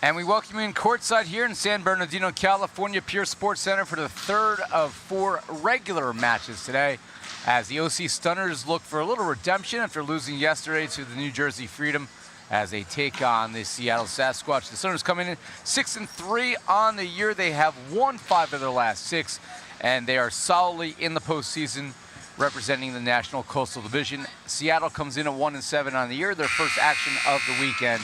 And we welcome you in courtside here in San Bernardino, California, Pure Sports Center for the third of 4 regular matches today, as the OC Stunners look for a little redemption after losing yesterday to the New Jersey Freedom as they take on the Seattle Sasquatch. The Stunners coming in 6-3 on the year. They have won 5 of their last 6, and they are solidly in the postseason, representing the National Coastal Division. Seattle comes in at 1-7 on the year, their first action of the weekend,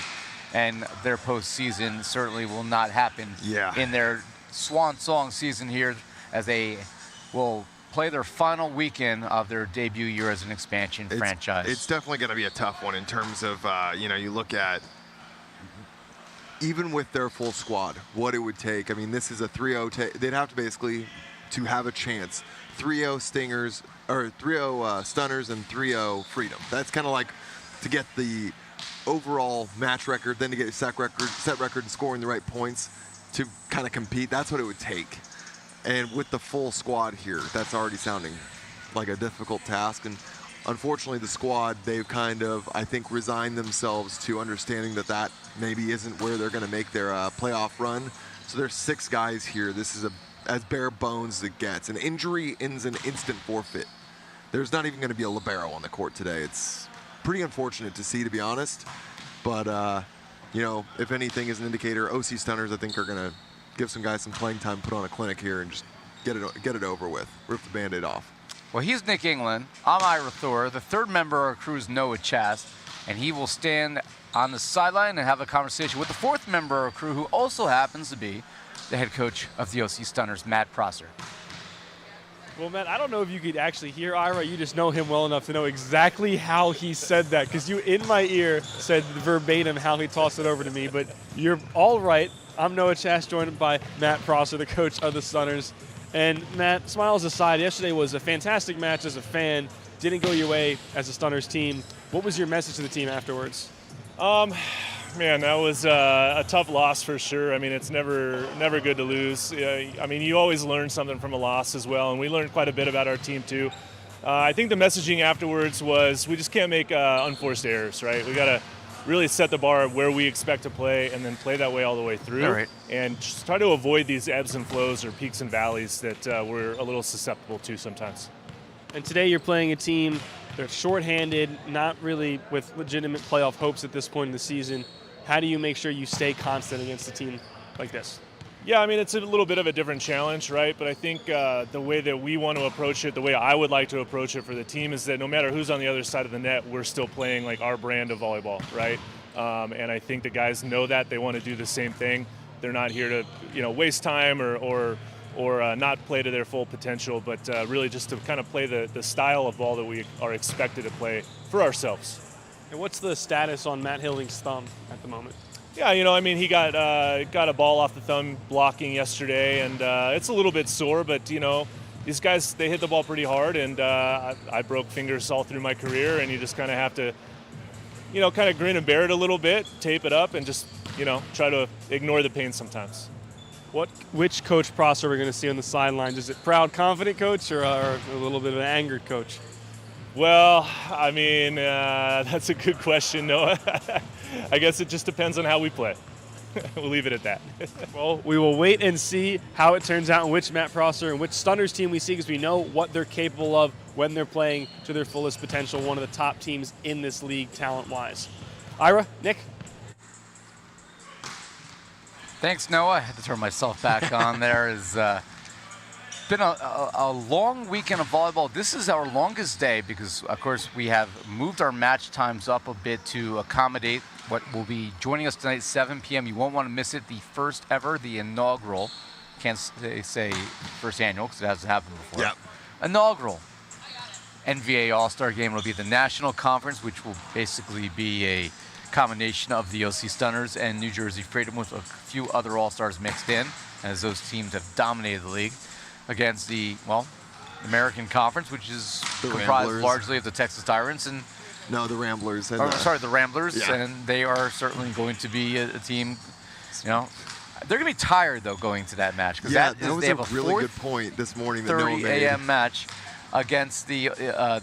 and their postseason certainly will not happen in their swan song season here, as they will play their final weekend of their debut year as an expansion franchise. It's definitely going to be a tough one in terms of, you look at, even with their full squad, what it would take. I mean, this is a 3-0. They'd have to basically, to have a chance, 3-0 Stingers, or 3-0 Stunners and 3-0 Freedom. That's kind of like to get the overall match record, then to get a set record and scoring the right points to kind of compete. That's what it would take. And with the full squad here, that's already sounding like a difficult task. And unfortunately, the squad, they've kind of, I think, resigned themselves to understanding that that maybe isn't where they're going to make their playoff run. So there's 6 guys here. This is as bare bones as it gets. An injury ends an instant forfeit. There's not even going to be a libero on the court today. It's pretty unfortunate to see, to be honest. But, if anything is an indicator, OC Stunners, I think, are going to give some guys some playing time, put on a clinic here, and just get it over with. Rip the Band-Aid off. Well, he's Nick England. I'm Ira Thor. The third member of our crew is Noah Chast, and he will stand on the sideline and have a conversation with the fourth member of our crew, who also happens to be the head coach of the OC Stunners, Matt Prosser. Well, Matt, I don't know if you could actually hear Ira. You just know him well enough to know exactly how he said that, because you, in my ear, said verbatim how he tossed it over to me. But you're all right. I'm Noah Chast, joined by Matt Prosser, the coach of the Stunners. And Matt, smiles aside, yesterday was a fantastic match as a fan. Didn't go your way as a Stunners team. What was your message to the team afterwards? Man, that was a tough loss for sure. I mean, it's never good to lose. I mean, you always learn something from a loss as well, and we learned quite a bit about our team too. I think the messaging afterwards was we just can't make unforced errors, right? We got to really set the bar where we expect to play and then play that way all the way through. And just try to avoid these ebbs and flows or peaks and valleys that we're a little susceptible to sometimes. And today you're playing a team, they're shorthanded, not really with legitimate playoff hopes at this point in the season. How do you make sure you stay constant against a team like this? Yeah, I mean, it's a little bit of a different challenge, right? But I think the way that we want to approach it, the way I would like to approach it for the team, is that no matter who's on the other side of the net, we're still playing like our brand of volleyball, right? And I think the guys know that. They want to do the same thing. They're not here to, waste time or not play to their full potential, but really just to kind of play the style of ball that we are expected to play for ourselves. And what's the status on Matt Hilling's thumb at the moment? Yeah, he got a ball off the thumb blocking yesterday, and it's a little bit sore, but, these guys, they hit the ball pretty hard, and I broke fingers all through my career, and you just kind of have to, kind of grin and bear it a little bit, tape it up, and just, try to ignore the pain sometimes. Which Coach Prosser are we going to see on the sidelines? Is it proud, confident coach or a little bit of an angered coach? Well, I mean, that's a good question, Noah. I guess it just depends on how we play. We'll leave it at that. Well, we will wait and see how it turns out and which Matt Prosser and which Stunners team we see, because we know what they're capable of when they're playing to their fullest potential, one of the top teams in this league talent-wise. Ira, Nick? Thanks, Noah. I had to turn myself back on there. It's been a long weekend of volleyball. This is our longest day because, of course, we have moved our match times up a bit to accommodate what will be joining us tonight at 7 p.m. You won't want to miss it. The first ever, the inaugural, can't say first annual because it hasn't happened before. Yep. Inaugural NVA All-Star Game will be the National Conference, which will basically be a combination of the OC Stunners and New Jersey Freedom with a few other All-Stars mixed in, as those teams have dominated the league against the, American Conference, which is comprised largely of the Texas Tyrants and the Ramblers. And, the Ramblers, and they are certainly going to be a team, they're going to be tired, though, going to that match. Because that was a really good point this morning that Noah made. 30 a.m. match against the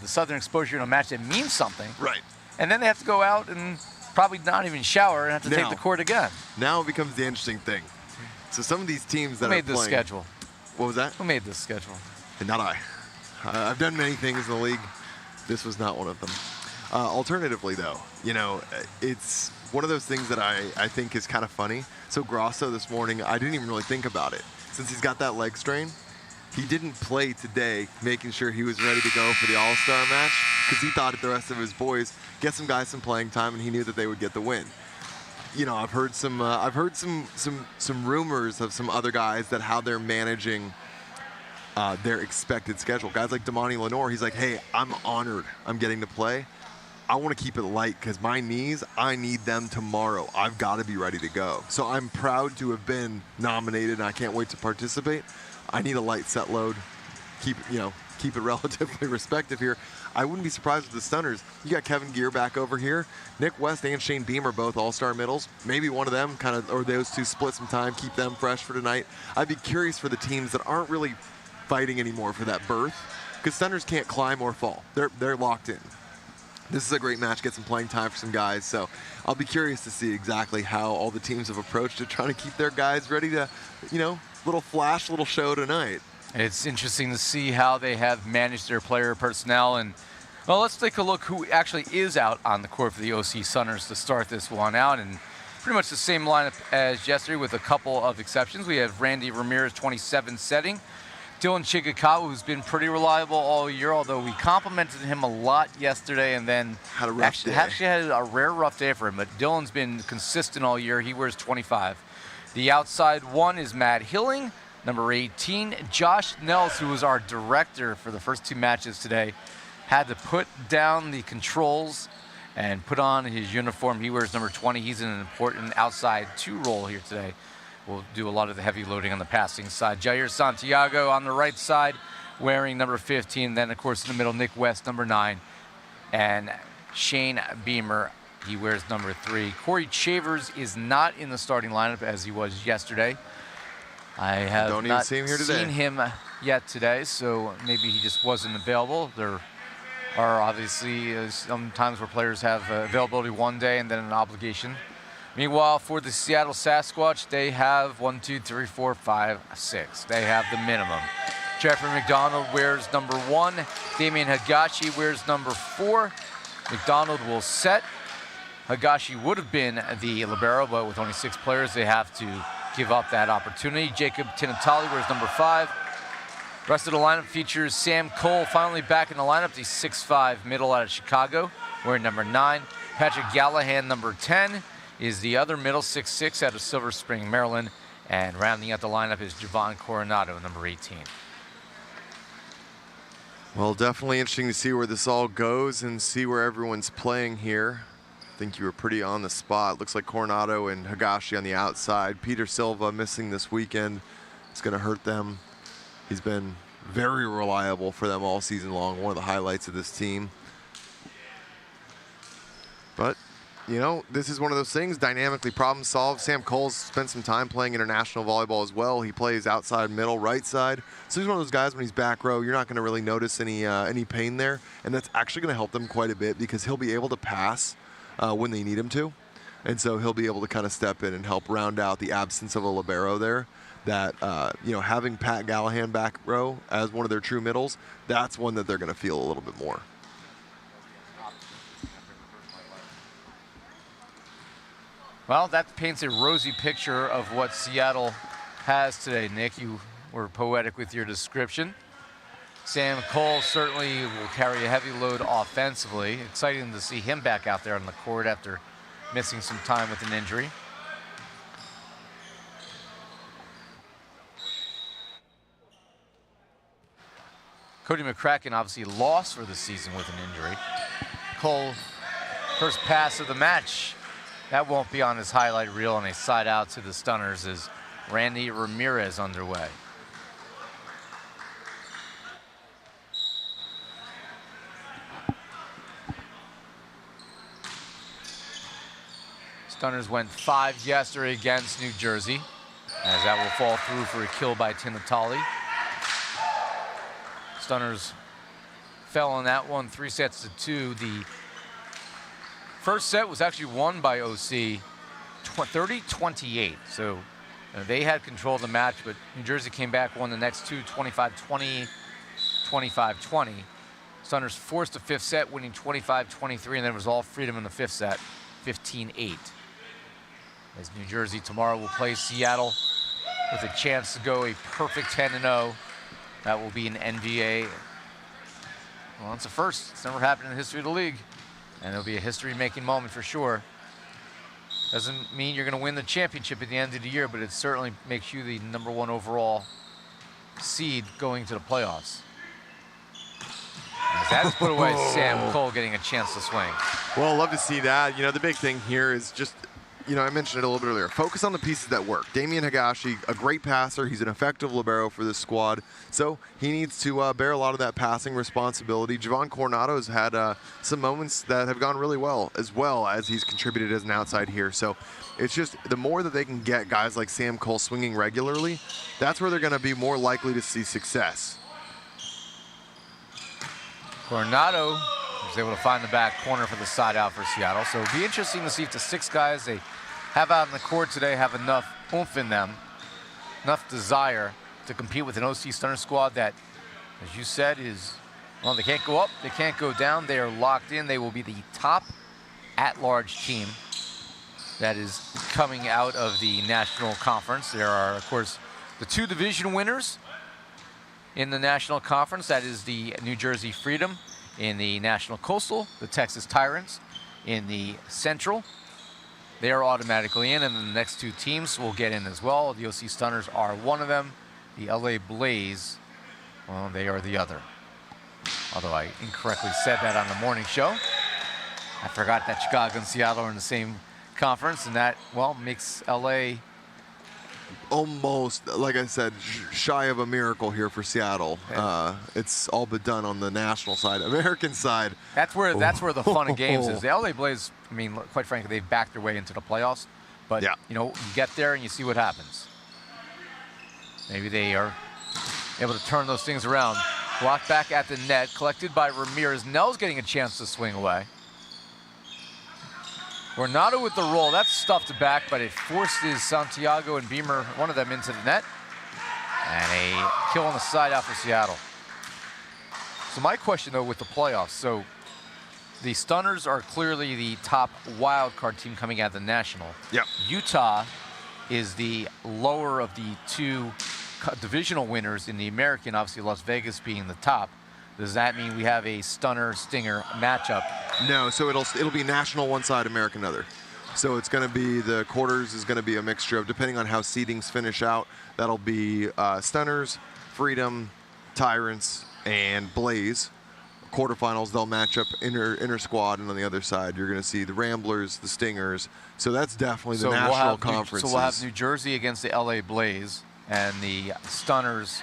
Southern Exposure in a match that means something. Right. And then they have to go out and probably not even shower and have to take Now- the court again. Now it becomes the interesting thing. So some of these teams that Who are made this playing, schedule? What was that? Who made this schedule? Not I. I've done many things in the league. This was not one of them. Alternatively, though, it's one of those things that I think is kind of funny. So Grosso this morning, I didn't even really think about it. Since he's got that leg strain, he didn't play today, making sure he was ready to go for the All-Star match because he thought the rest of his boys get some guys some playing time, and he knew that they would get the win. I've heard some rumors of some other guys that how they're managing their expected schedule. Guys like Damani Lenore, he's like, hey, I'm honored I'm getting to play. I want to keep it light because my knees, I need them tomorrow. I've got to be ready to go. So I'm proud to have been nominated, and I can't wait to participate. I need a light set load. Keep it relatively respective here. I wouldn't be surprised with the Stunners. You got Kevin Gear back over here. Nick West and Shane Beam are both all-star middles. Maybe one of them or those two split some time, keep them fresh for tonight. I'd be curious for the teams that aren't really fighting anymore for that berth because Stunners can't climb or fall. They're locked in. This is a great match, get some playing time for some guys. So I'll be curious to see exactly how all the teams have approached it, trying to keep their guys ready to, little flash, little show tonight. It's interesting to see how they have managed their player personnel. And, well, let's take a look who actually is out on the court for the OC Stunners to start this one out. And pretty much the same lineup as yesterday with a couple of exceptions. We have Randy Ramirez, 27 setting. Dylan Chigakawa, who's been pretty reliable all year, although we complimented him a lot yesterday and then had a rough day. Actually had a rare rough day for him, but Dylan's been consistent all year. He wears 25. The outside one is Matt Hilling, number 18. Josh Nels, who was our director for the first two matches today, had to put down the controls and put on his uniform. He wears number 20. He's in an important outside two role here today. We'll do a lot of the heavy loading on the passing side. Jair Santiago on the right side, wearing number 15. Then, of course, in the middle, Nick West, number 9. And Shane Beamer, he wears number 3. Corey Chavers is not in the starting lineup as he was yesterday. I have Don't even not see him here today. seen him yet today, so maybe he just wasn't available. There are obviously some times where players have availability one day and then an obligation. Meanwhile, for the Seattle Sasquatch, they have 1, 2, 3, 4, 5, 6. They have the minimum. Jeffrey McDonald wears number 1. Damian Higashi wears number 4. McDonald will set. Higashi would have been the libero, but with only 6 players, they have to give up that opportunity. Jacob Tinatali wears number 5. The rest of the lineup features Sam Cole, finally back in the lineup. The 6'5" middle out of Chicago, wearing number 9. Patrick Gallahan, number 10. Is the other middle, 6'6", out of Silver Spring, Maryland. And rounding out the lineup is Javon Coronado, number 18. Well, definitely interesting to see where this all goes and see where everyone's playing here. I think you were pretty on the spot. Looks like Coronado and Higashi on the outside. Peter Silva missing this weekend. It's going to hurt them. He's been very reliable for them all season long, one of the highlights of this team. But this is one of those things, dynamically problem solved. Sam Cole's spent some time playing international volleyball as well. He plays outside middle, right side. So he's one of those guys when he's back row, you're not going to really notice any pain there. And that's actually going to help them quite a bit because he'll be able to pass when they need him to. And so he'll be able to kind of step in and help round out the absence of a libero there. That, having Pat Gallahan back row as one of their true middles, that's one that they're going to feel a little bit more. Well, that paints a rosy picture of what Seattle has today, Nick. You were poetic with your description. Sam Cole certainly will carry a heavy load offensively. Exciting to see him back out there on the court after missing some time with an injury. Cody McCracken obviously lost for the season with an injury. Cole, first pass of the match. That won't be on his highlight reel, and a side out to the Stunners as Randy Ramirez underway. Stunners went 5 yesterday against New Jersey, as that will fall through for a kill by Tinatali. Stunners fell on that one 3-2. The first set was actually won by OC 30-28. So they had control of the match, but New Jersey came back, won the next two, 25-20, 25-20. Stunners forced the fifth set, winning 25-23, and then it was all freedom in the fifth set, 15-8. As New Jersey tomorrow will play Seattle with a chance to go a perfect 10-0. That will be an NVA. Well, it's a first. It's never happened in the history of the league. And it'll be a history-making moment for sure. Doesn't mean you're going to win the championship at the end of the year, but it certainly makes you the #1 overall seed going to the playoffs. As that's put away, Sam Cole getting a chance to swing. Well, I'd love to see that. You know, the big thing here is just, you know, I mentioned it a little bit earlier. Focus on the pieces that work. Damian Higashi, a great passer. He's an effective libero for this squad. So he needs to bear a lot of that passing responsibility. Javon Coronado's had some moments that have gone really well as he's contributed as an outside here. So it's just the more that they can get guys like Sam Cole swinging regularly, that's where they're going to be more likely to see success. Coronado was able to find the back corner for the side out for Seattle. So it'll be interesting to see if the 6 guys they have out on the court today have enough oomph in them, enough desire to compete with an OC Stunner squad that, as you said, is, well, they can't go up, they can't go down. They are locked in. They will be the top at-large team that is coming out of the National Conference. There are, of course, the 2 division winners in the National Conference. That is the New Jersey Freedom in the National Coastal, the Texas Tyrants in the Central. They are automatically in, and the next 2 teams will get in as well. The OC Stunners are one of them. The LA Blaze, well, they are the other. Although I incorrectly said that on the morning show. I forgot that Chicago and Seattle are in the same conference, and that, well, makes LA almost, like I said, shy of a miracle here for Seattle. It's all but done on the national side. American side, that's where the fun of games is. The LA Blaze, I mean, quite frankly, they've backed their way into the playoffs. But, yeah, you know, you get there and you see what happens. Maybe they are able to turn those things around. Blocked back at the net, collected by Ramirez. Nell's getting a chance to swing away. Coronado with the roll. That's stuffed back, but it forces Santiago and Beamer, one of them, into the net. And a kill on the side out for Seattle. So my question, though, with the playoffs. So the Stunners are clearly the top wild card team coming out of the National. Yep. Utah is the lower of the 2 divisional winners in the American, obviously Las Vegas being the top. Does that mean we have a Stunner-Stinger matchup? No, so it'll be national one side, American other. So it's going to be, the quarters is going to be a mixture of, depending on how seedings finish out, that'll be Stunners, Freedom, Tyrants, and Blaze. Quarterfinals, they'll match up inter squad, and on the other side, you're going to see the Ramblers, the Stingers. So that's definitely the national conference. So we'll have New Jersey against the LA Blaze, and the Stunners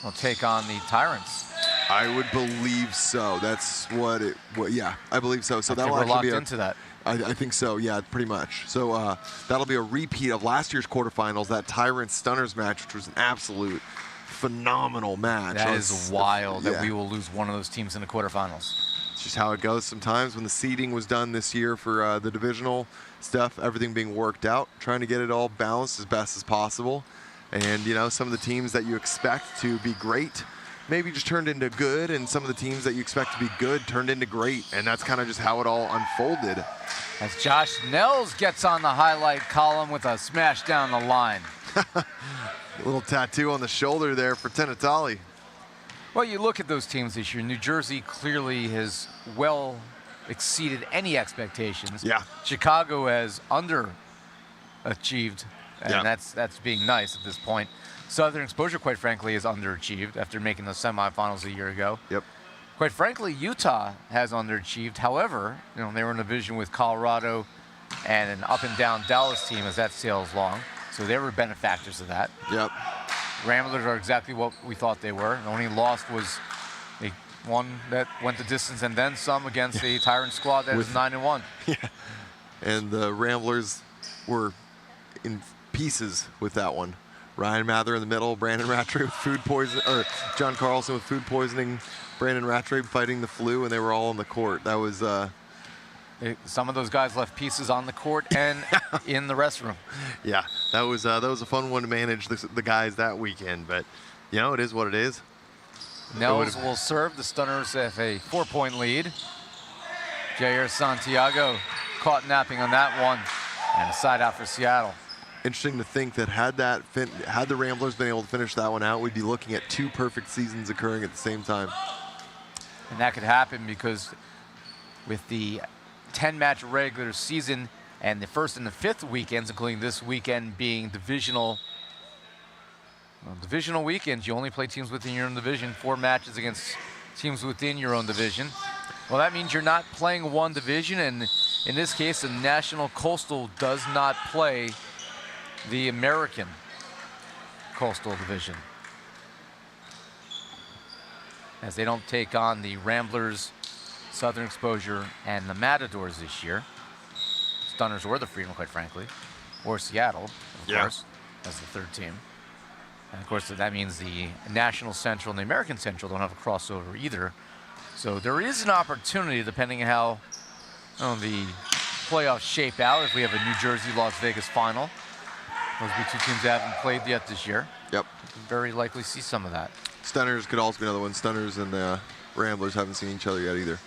will take on the Tyrants. I would believe so. That's what it. Yeah, I believe so. So that will actually be into that. I think so. Yeah, pretty much. So that'll be a repeat of last year's quarterfinals. That Tyrants Stunners match, which was an absolute phenomenal match. That is wild that we will lose one of those teams in the quarterfinals. It's just how it goes sometimes when the seeding was done this year for the divisional stuff, everything being worked out, trying to get it all balanced as best as possible. And, you know, some of the teams that you expect to be great maybe just turned into good, and some of the teams that you expect to be good turned into great. And that's kind of just how it all unfolded. As Josh Nels gets on the highlight column with a smash down the line. A little tattoo on the shoulder there for Tenatali. Well, you look at those teams this year. New Jersey clearly has well exceeded any expectations. Yeah. Chicago has underachieved, and that's being nice at this point. Southern Exposure, quite frankly, is underachieved after making the semifinals a year ago. Yep. Quite frankly, Utah has underachieved. However, you know, they were in a division with Colorado and an up-and-down Dallas team as that sails long. So they were benefactors of that. Yep. Ramblers are exactly what we thought they were. The only loss was one that went the distance and then some against the Tyrant squad that was 9-1. Yeah. And the Ramblers were in pieces with that one. Ryan Mather in the middle, Brandon Rattray with food poisoning, or John Carlson with food poisoning, Brandon Rattray fighting the flu, and they were all on the court. That was Some of those guys left pieces on the court and in the restroom. Yeah, that was a fun one to manage the guys that weekend. But, it is what it is. Nels will serve. The Stunners have a 4-point lead. Jair Santiago caught napping on that one. And a side out for Seattle. Interesting to think that had the Ramblers been able to finish that one out, we'd be looking at 2 perfect seasons occurring at the same time. And that could happen because with the 10-match regular season and the first and the fifth weekends, including this weekend being divisional weekends, you only play teams within your own division, 4 matches against teams within your own division. Well, that means you're not playing one division, and in this case, the National Coastal does not play the American Coastal Division, as they don't take on the Ramblers, Southern Exposure, and the Matadors this year. Stunners or the Freedom, quite frankly, or Seattle, of course, as the third team. And of course, that means the National Central and the American Central don't have a crossover either. So there is an opportunity, depending on how the playoffs shape out, if we have a New Jersey-Las Vegas final. Those will be 2 teams that haven't played yet this year. Yep. You can very likely see some of that. Stunners could also be another one. Stunners and the Ramblers haven't seen each other yet either.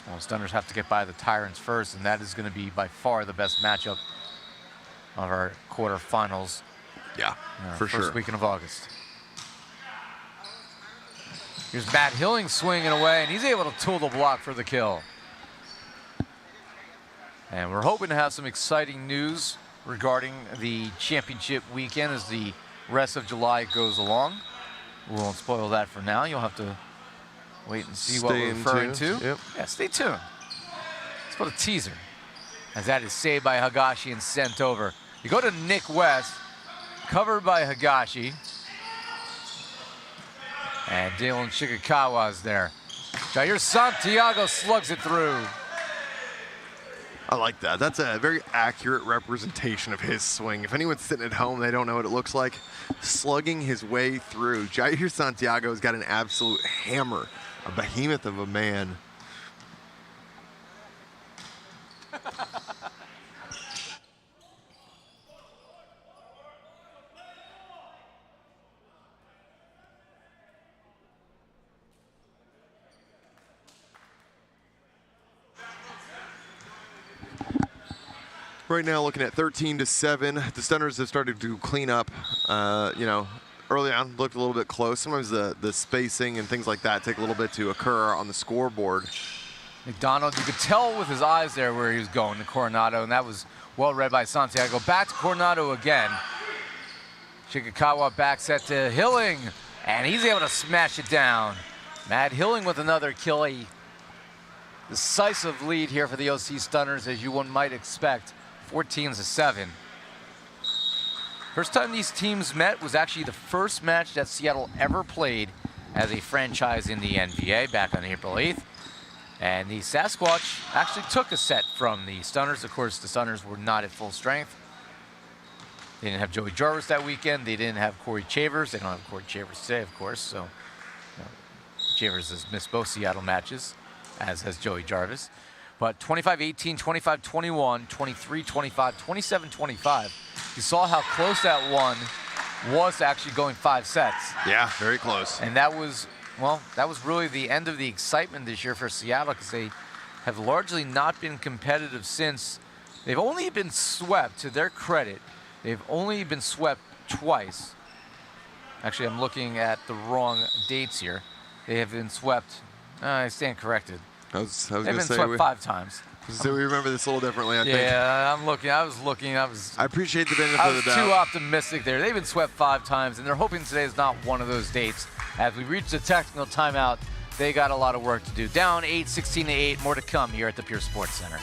Well, Stunners have to get by the Tyrants first, and that is going to be by far the best matchup of our quarterfinals. Yeah, for sure. First weekend of August. Here's Matt Hilling swinging away, and he's able to tool the block for the kill. And we're hoping to have some exciting news regarding the championship weekend as the rest of July goes along. We won't spoil that for now. You'll have to wait and see what we're referring to. Yep. Yeah, stay tuned. Let's put a teaser, as that is saved by Higashi and sent over. You go to Nick West, covered by Higashi. And Dylan Shigakawa's there. Jair Santiago slugs it through. I like that. That's a very accurate representation of his swing. If anyone's sitting at home, they don't know what it looks like. Slugging his way through. Jair Santiago's got an absolute hammer, a behemoth of a man. Right now, looking at 13-7. The Stunners have started to clean up. Early on, looked a little bit close. Sometimes the spacing and things like that take a little bit to occur on the scoreboard. McDonald, you could tell with his eyes there where he was going to Coronado, and that was well read by Santiago. Back to Coronado again. Shigakawa back set to Hilling, and he's able to smash it down. Matt Hilling with another kill. A decisive lead here for the OC Stunners, as one might expect. 14-7. First time these teams met was actually the first match that Seattle ever played as a franchise in the NVA back on April 8th. And the Sasquatch actually took a set from the Stunners. Of course, the Stunners were not at full strength. They didn't have Joey Jarvis that weekend. They didn't have Corey Chavers. They don't have Corey Chavers today, of course. So Chavers has missed both Seattle matches, as has Joey Jarvis. But 25-18, 25-21, 23-25, 27-25. You saw how close that one was to actually going 5 sets. Yeah, very close. And that was really the end of the excitement this year for Seattle, because they have largely not been competitive since. They've only been swept, to their credit, they've only been swept twice. Actually, I'm looking at the wrong dates here. They have been swept, I stand corrected. They've been swept 5 times. So we remember this a little differently, I think. Yeah, I'm looking. I appreciate the benefit of the doubt. I was too optimistic there. They've been swept 5 times, and they're hoping today is not one of those dates. As we reach the technical timeout, they got a lot of work to do. Down 8, 16-8. More to come here at the Pure Sports Center.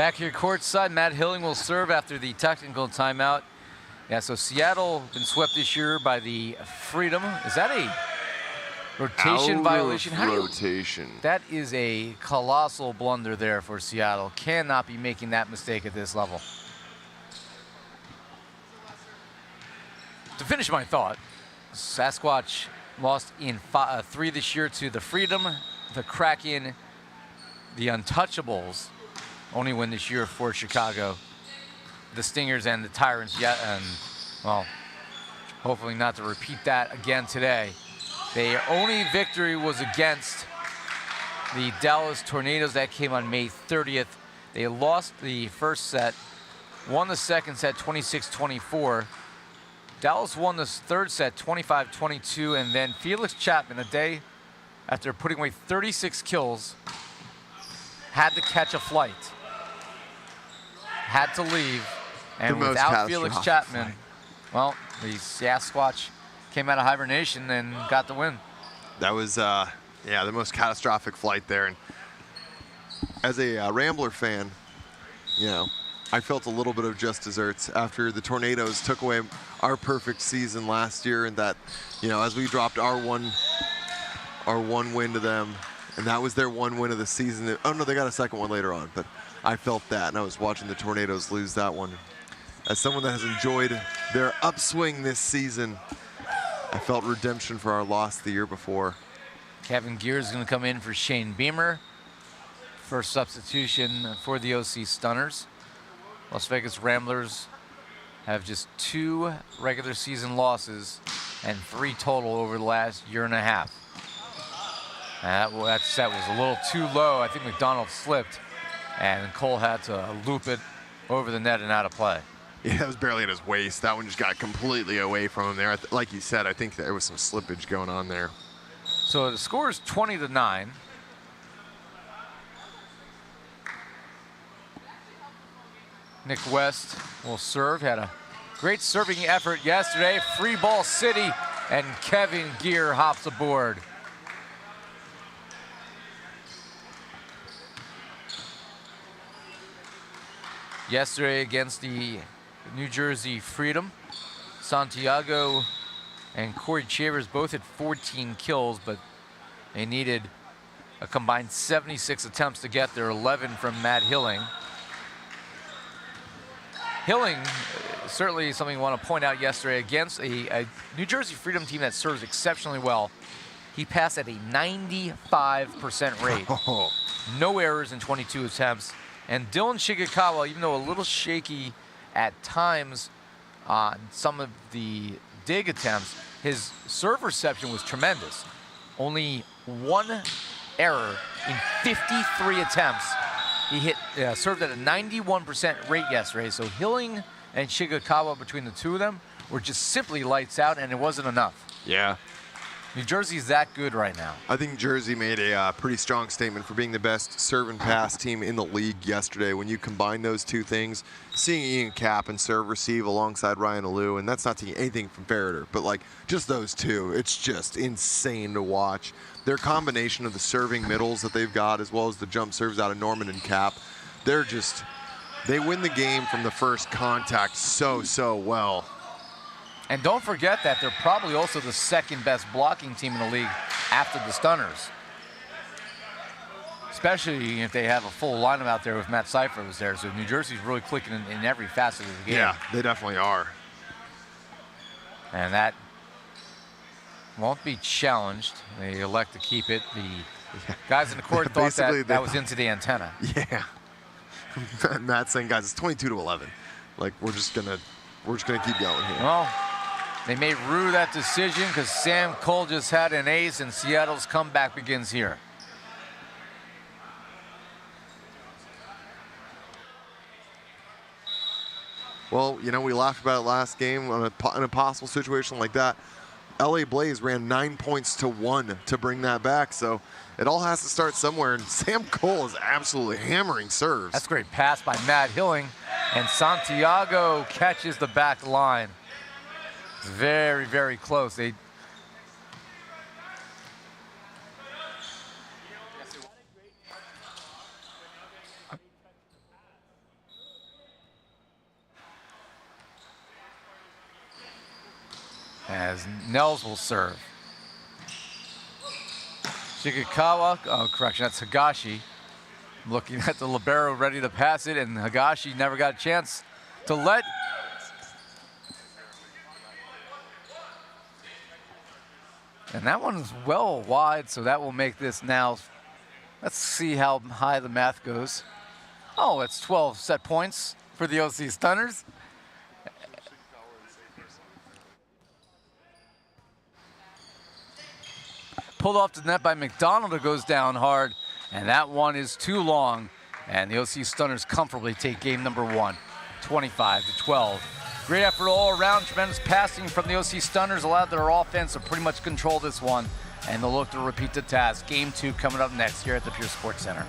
Back here courtside, Matt Hilling will serve after the technical timeout. Yeah, so Seattle been swept this year by the Freedom. Is that a rotation violation? Rotation. That is a colossal blunder there for Seattle. Cannot be making that mistake at this level. To finish my thought, Sasquatch lost in 3 this year to the Freedom, the Kraken, the Untouchables. Only win this year for Chicago. The Stingers and the Tyrants yet, and well, hopefully not to repeat that again today. Their only victory was against the Dallas Tornadoes. That came on May 30th. They lost the first set, won the second set 26-24. Dallas won the third set 25-22, and then Felix Chapman, a day after putting away 36 kills, had to catch a flight. Had to leave, and without Felix Chapman, well, the Sasquatch came out of hibernation and got the win. That was, yeah, the most catastrophic flight there. And as a Rambler fan, you know, I felt a little bit of just desserts after the Tornadoes took away our perfect season last year, and that, you know, as we dropped our one win to them, and that was their one win of the season. Oh no, they got a second one later on, but I felt that, and I was watching the Tornadoes lose that one. As someone that has enjoyed their upswing this season, I felt redemption for our loss the year before. Kevin Gear is going to come in for Shane Beamer. First substitution for the OC Stunners. Las Vegas Ramblers have just 2 regular season losses and 3 total over the last year and a half. That set was a little too low. I think McDonald slipped, and Cole had to loop it over the net and out of play. Yeah, that was barely at his waist. That one just got completely away from him there. Like you said, I think there was some slippage going on there. So the score is 20-9. Nick West will serve. Had a great serving effort yesterday. Free ball city, and Kevin Gear hops aboard. Yesterday against the New Jersey Freedom, Santiago and Corey Chavers both had 14 kills, but they needed a combined 76 attempts to get there, 11 from Matt Hilling. Hilling, certainly something we want to point out yesterday against a New Jersey Freedom team that serves exceptionally well. He passed at a 95% rate. No errors in 22 attempts. And Dylan Shigekawa, even though a little shaky at times on some of the dig attempts, his serve reception was tremendous. Only 1 error in 53 attempts. He hit served at a 91% rate yesterday. So Hilling and Shigekawa, between the two of them, were just simply lights out, and it wasn't enough. Yeah. New Jersey's that good right now. I think Jersey made a pretty strong statement for being the best serve and pass team in the league yesterday. When you combine those two things, seeing Ian Cap and serve receive alongside Ryan Alou, and that's not taking anything from Ferreter, but like just those two, it's just insane to watch. Their combination of the serving middles that they've got, as well as the jump serves out of Norman and Cap, they win the game from the first contact so well. And don't forget that they're probably also the second best blocking team in the league after the Stunners. Especially if they have a full lineup out there with Matt Seifert was there. So New Jersey's really clicking in every facet of the game. Yeah, they definitely are. And that won't be challenged. They elect to keep it. The guys in the court thought that was into the antenna. Yeah. Matt's saying, guys, it's 22-11. Like, we're just gonna keep going here. Well, they may rue that decision because Sam Cole just had an ace, and Seattle's comeback begins here. Well, you know, we laughed about it last game on in a possible situation like that. LA Blaze ran 9 points to 1 to bring that back, so it all has to start somewhere, and Sam Cole is absolutely hammering serves. That's a great pass by Matt Hilling, and Santiago catches the back line. Very, very close. as Nels will serve. Shigekawa, oh, correction, that's Higashi. Looking at the libero ready to pass it, and Higashi never got a chance to let. And that one's well wide, so that will make this now. Let's see how high the math goes. Oh, it's 12 set points for the OC Stunners. Pulled off the net by McDonald, it goes down hard, and that one is too long. And the OC Stunners comfortably take game number 1, 25-12. Great effort all around, tremendous passing from the OC Stunners allowed their offense to pretty much control this one, and they'll look to repeat the task. Game 2 coming up next here at the Pure Sports Center.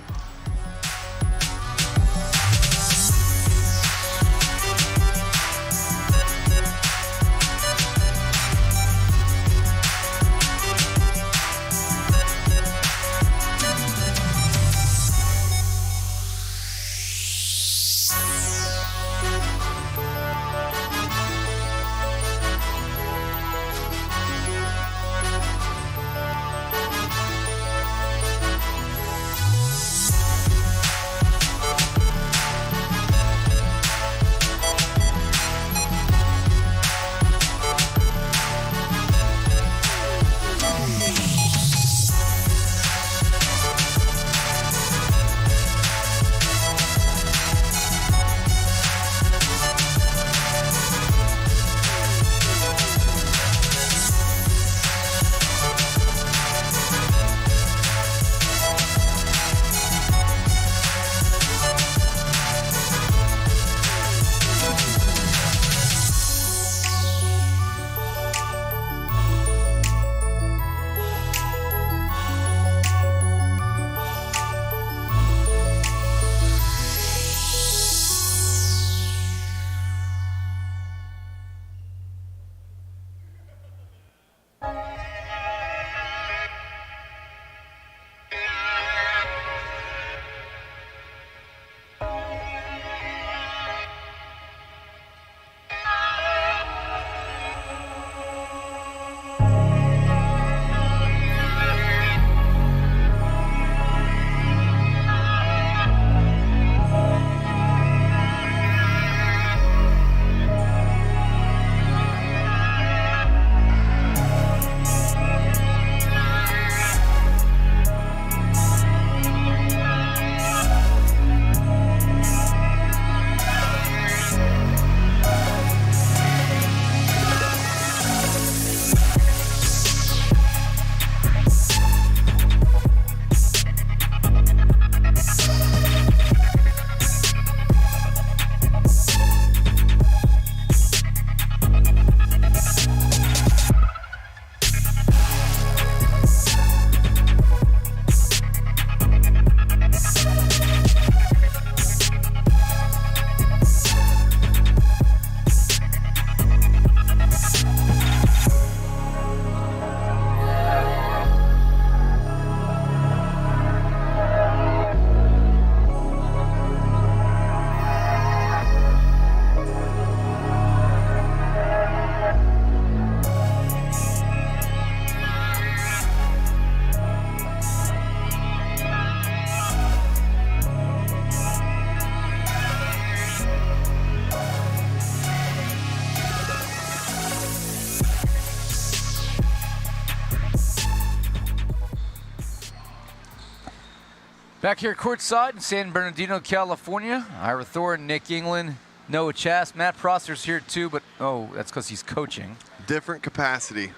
Back here courtside in San Bernardino, California. Ira Thorne, Nick England, Noah Chass. Matt Prosser's here too, but oh, that's because he's coaching. Different capacity.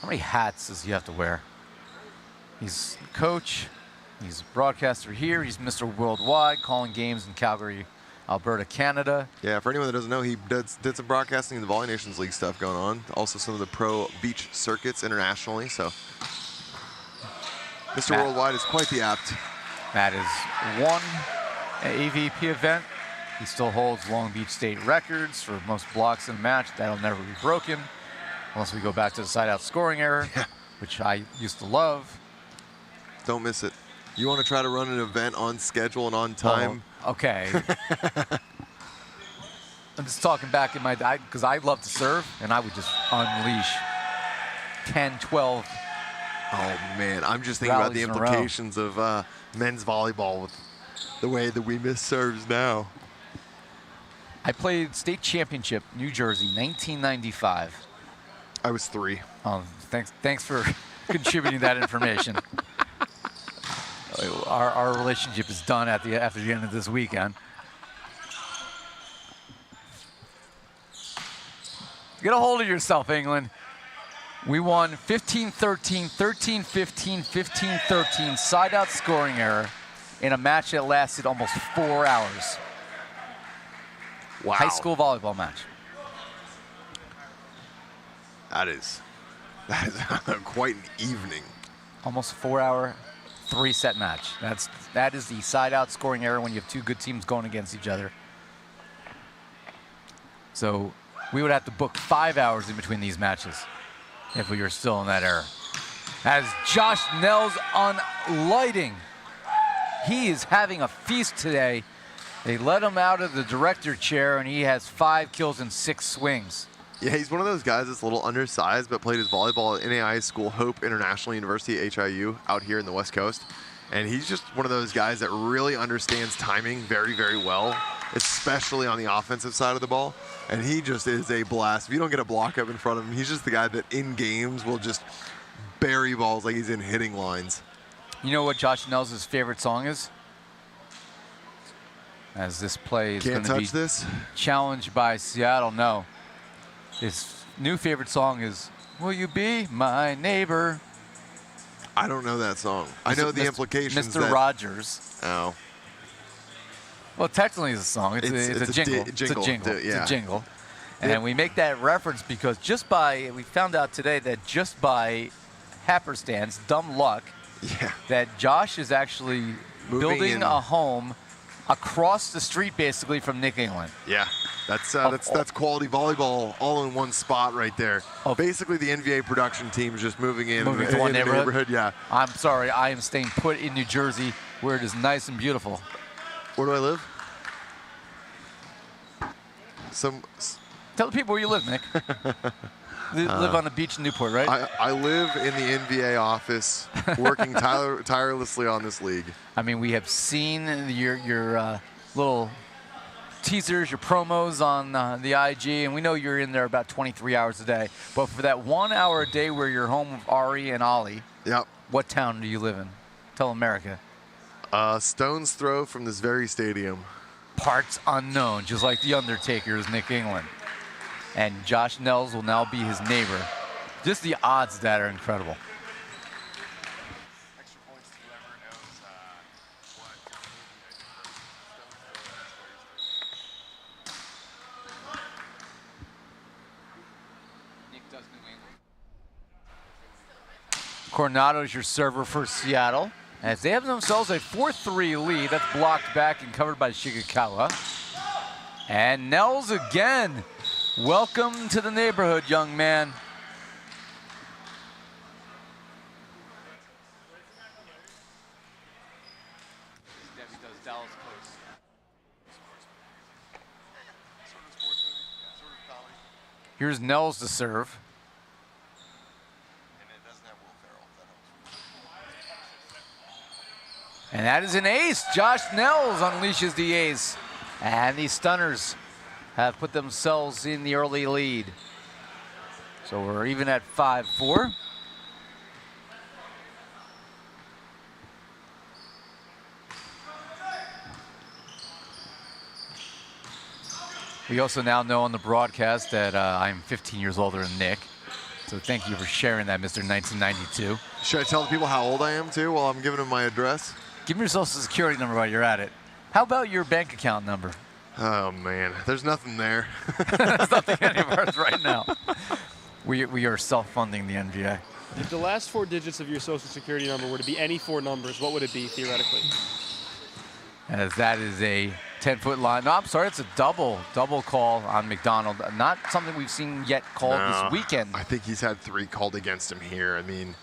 How many hats does he have to wear? He's coach, he's a broadcaster here, he's Mr. Worldwide, calling games in Calgary, Alberta, Canada. Yeah, for anyone that doesn't know, he did some broadcasting in the Volley Nations League stuff going on. Also some of the pro beach circuits internationally, so. Mr. Matt, Worldwide is quite the apt. Matt has won an AVP event. He still holds Long Beach State records for most blocks in a match. That'll never be broken unless we go back to the side-out scoring error, which I used to love. Don't miss it. You want to try to run an event on schedule and on time? Oh, okay. I'm just talking back in my, because I love to serve, and I would just unleash 10, 12. Oh, man. I'm just thinking about the Rallies in a row. implications of men's volleyball with the way that we miss serves now. I played state championship, New Jersey, 1995. I was 3. Thanks for contributing that information. Our relationship is done after the end of this weekend. Get a hold of yourself, England. We won 15-13, 13-15, 15-13, side-out scoring error in a match that lasted almost 4 hours. Wow. High school volleyball match. That is quite an evening. Almost 4 hour, 3-set match. That is the side-out scoring error when you have two good teams going against each other. So we would have to book 5 hours in between these matches if we were still in that era. As Josh Nels on lighting. He is having a feast today. They let him out of the director chair, and he has 5 kills and 6 swings. Yeah, he's one of those guys that's a little undersized, but played his volleyball at NAI school, Hope International University, HIU, out here in the West Coast. And he's just one of those guys that really understands timing very, very well, especially on the offensive side of the ball. And he just is a blast. If you don't get a block up in front of him, he's just the guy that in games will just bury balls like he's in hitting lines. You know what Josh Nels' favorite song is? As this play is going to be challenged by Seattle. No. His new favorite song is "Will You Be My Neighbor?" I don't know that song. I know the implications. Mr. Rogers. Oh. Well, technically it's a song. It's a jingle. It's a jingle. Yeah. It's a jingle. And we make that reference because we found out today that just by happenstance, dumb luck, that Josh is actually building a home across the street basically from Nick England. Yeah. That's quality volleyball all in one spot right there. Basically, the NVA production team is just moving to one neighborhood. Yeah. I'm sorry, I am staying put in New Jersey, where it is nice and beautiful. Where do I live? Tell the people where you live, Nick. You live on the beach in Newport, right? I live in the NVA office, working tirelessly on this league. I mean, we have seen your little teasers, your promos on the IG, and we know you're in there about 23 hours a day. But for that 1 hour a day where you're home with Ari and Ollie, what town do you live in? Tell America. Stone's throw from this very stadium. Parts unknown, just like The Undertaker's Nick England. And Josh Nels will now be his neighbor. Just the odds of that are incredible. Coronado's your server for Seattle, as they have themselves a 4-3 lead. That's blocked back and covered by Shigakawa. And Nels again. Welcome to the neighborhood, young man. Here's Nels to serve. And that is an ace. Josh Nels unleashes the ace. And the Stunners have put themselves in the early lead. So we're even at 5-4. We also now know on the broadcast that I'm 15 years older than Nick. So thank you for sharing that, Mr. 1992. Should I tell the people how old I am, too, while I'm giving them my address? Give me your social security number while you're at it. How about your bank account number? Oh, man. There's nothing there. There's nothing anywhere right now. We are self-funding the NVA. If the last 4 digits of your social security number were to be any 4 numbers, what would it be, theoretically? As that is a 10-foot line. No, I'm sorry, it's a double call on McDonald. Not something we've seen yet called this weekend. I think he's had 3 called against him here. I mean,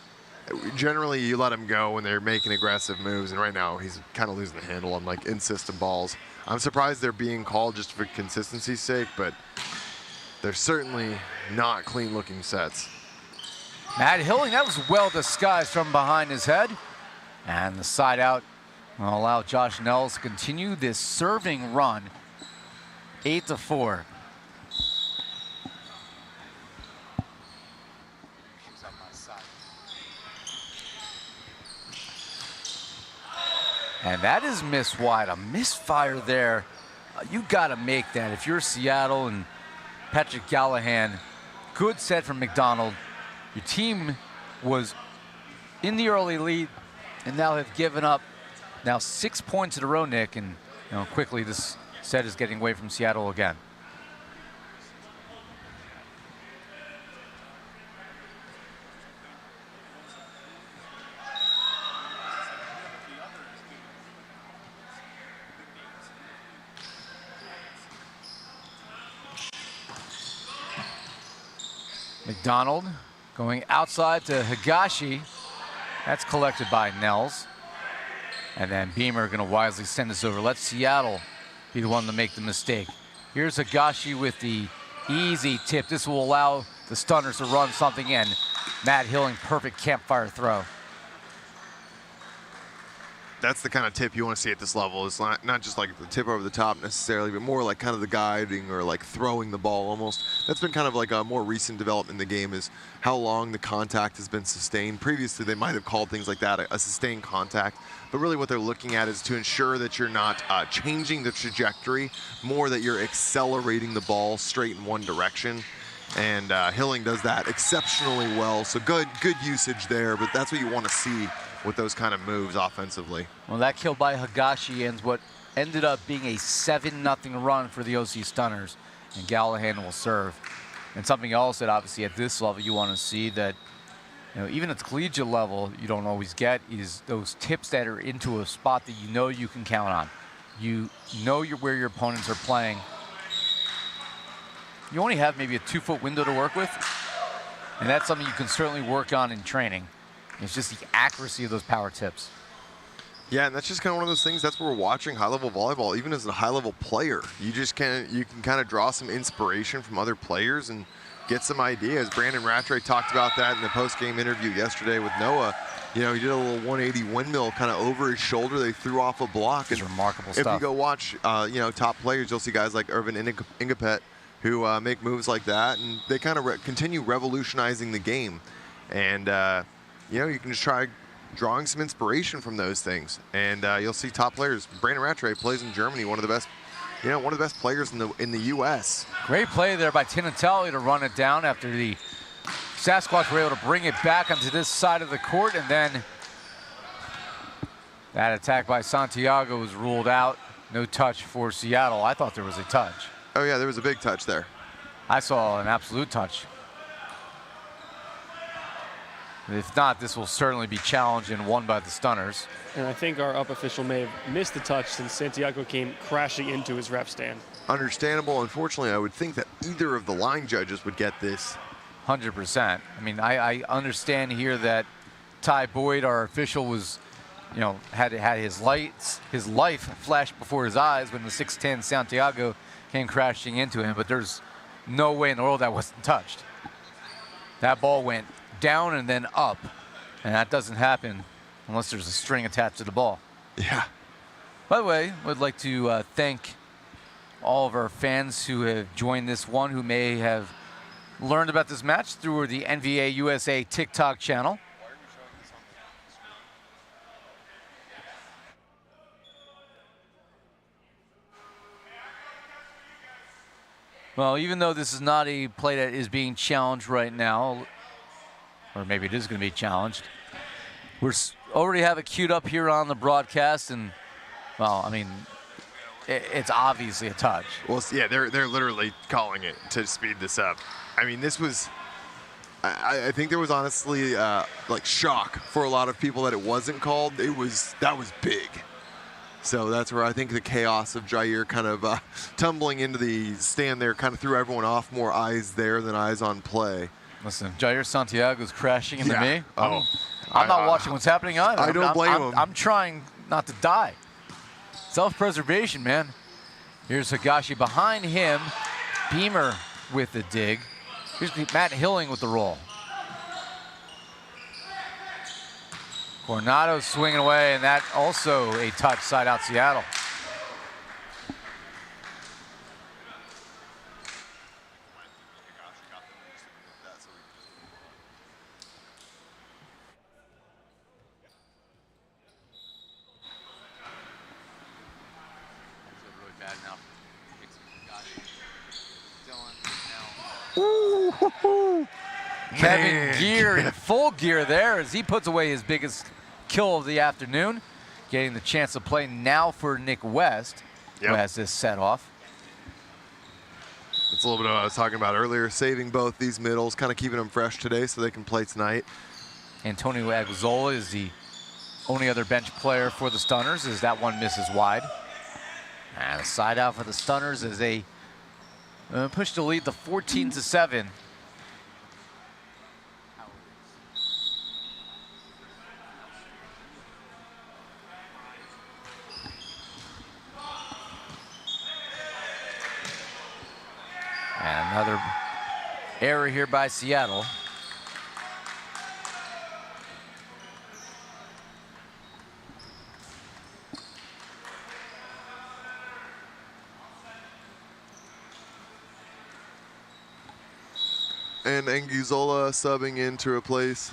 generally you let him go when they're making aggressive moves, and right now he's kind of losing the handle on like in-system balls. I'm surprised they're being called just for consistency's sake, but they're certainly not clean-looking sets. Matt Hilling, that was well disguised from behind his head. And the side out will allow Josh Nels to continue this serving run. 8-4. And that is missed wide, a misfire there. You gotta make that. If you're Seattle and Patrick Gallahan, good set from McDonald. Your team was in the early lead and now have given up now 6 points in a row, Nick, and quickly this set is getting away from Seattle again. McDonald going outside to Higashi. That's collected by Nels. And then Beamer going to wisely send this over. Let Seattle be the one to make the mistake. Here's Higashi with the easy tip. This will allow the Stunners to run something in. Matt Hilling, perfect campfire throw. That's the kind of tip you want to see at this level. It's not just like the tip over the top necessarily, but more like kind of the guiding or like throwing the ball almost. That's been kind of like a more recent development in the game, is how long the contact has been sustained. Previously, they might have called things like that a sustained contact, but really what they're looking at is to ensure that you're not changing the trajectory, more that you're accelerating the ball straight in one direction. And Hilling does that exceptionally well. So good usage there, but that's what you want to see with those kind of moves offensively. Well, that kill by Higashi ends what ended up being a 7-0 run for the OC Stunners, and Gallahan will serve. And something else that obviously at this level you want to see that, even at the collegiate level you don't always get is those tips that are into a spot that you can count on. You know where your opponents are playing. You only have maybe a 2-foot window to work with, and that's something you can certainly work on in training. It's just the accuracy of those power tips. Yeah, and that's just kind of one of those things. That's what we're watching high-level volleyball. Even as a high-level player, you can kind of draw some inspiration from other players and get some ideas. Brandon Rattray talked about that in the post-game interview yesterday with Noah. He did a little 180 windmill kind of over his shoulder. They threw off a block. It's remarkable stuff. If you go watch, top players, you'll see guys like Irvin Ingapet who make moves like that, and they kind of continue revolutionizing the game. And you can just try drawing some inspiration from those things, and you'll see top players. Brandon Rattray plays in Germany, one of the best players in the U.S. Great play there by Tinatelli to run it down after the Sasquatch were able to bring it back onto this side of the court, and then that attack by Santiago was ruled out. No touch for Seattle. I thought there was a touch. Oh yeah, there was a big touch there. I saw an absolute touch. If not, this will certainly be challenged and won by the Stunners. And I think our up official may have missed the touch since Santiago came crashing into his ref stand. Understandable. Unfortunately, I would think that either of the line judges would get this. 100%. I mean, I understand here that Ty Boyd, our official, was, had his life flash before his eyes when the 6'10" Santiago came crashing into him, but there's no way in the world that wasn't touched. That ball went down and then up, and that doesn't happen unless there's a string attached to the ball. Yeah. By the way, I'd like to thank all of our fans who have joined this one, who may have learned about this match through the NVA USA TikTok channel. Well, even though this is not a play that is being challenged right now, or maybe it is going to be challenged, we're already have it queued up here on the broadcast, and, well, I mean, it's obviously a touch. Well, yeah, they're literally calling it to speed this up. I mean, this was, I think there was honestly like shock for a lot of people that it wasn't called. That was big. So that's where I think the chaos of Jair kind of tumbling into the stand there kind of threw everyone off. More eyes there than eyes on play. Listen, Jair Santiago's crashing into me. Oh. I'm not watching what's happening either. I don't blame him. I'm trying not to die. Self-preservation, man. Here's Higashi behind him. Beamer with the dig. Here's Matt Hilling with the roll. Coronado swinging away, and that also a touch side out Seattle. Ooh, Kevin Gear in full gear there as he puts away his biggest kill of the afternoon. Getting the chance to play now for Nick West, who has this set off. It's a little bit of what I was talking about earlier, saving both these middles, kind of keeping them fresh today so they can play tonight. Antonio Aguzola is the only other bench player for the Stunners as that one misses wide. And a side out for the Stunners as they push to lead the 14-7. And another error here by Seattle. And Anguzola subbing in to replace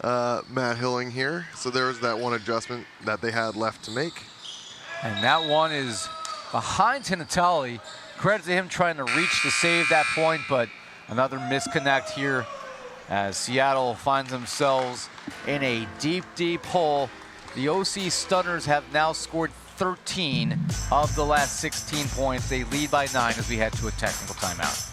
Matt Hilling here. So there was that one adjustment that they had left to make. And that one is behind Tinatali. Credit to him trying to reach to save that point, but another misconnect here as Seattle finds themselves in a deep, deep hole. The OC Stunners have now scored 13 of the last 16 points. They lead by 9 as we head to a technical timeout.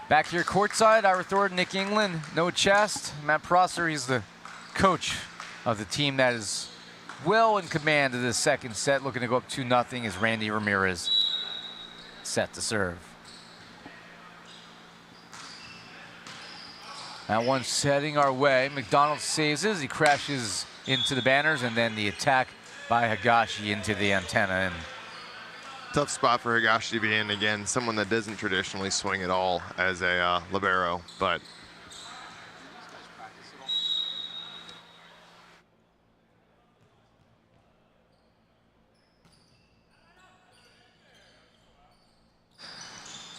Back here courtside, Ira Thornton, Nick England, no chest. Matt Prosser, he's the coach of the team that is well in command of this second set, looking to go up 2-0 as Randy Ramirez set to serve. That one setting our way. McDonald saves it as he crashes into the banners, and then the attack by Higashi into the antenna. And tough spot for Higashi to be in. Again, someone that doesn't traditionally swing at all as a libero, but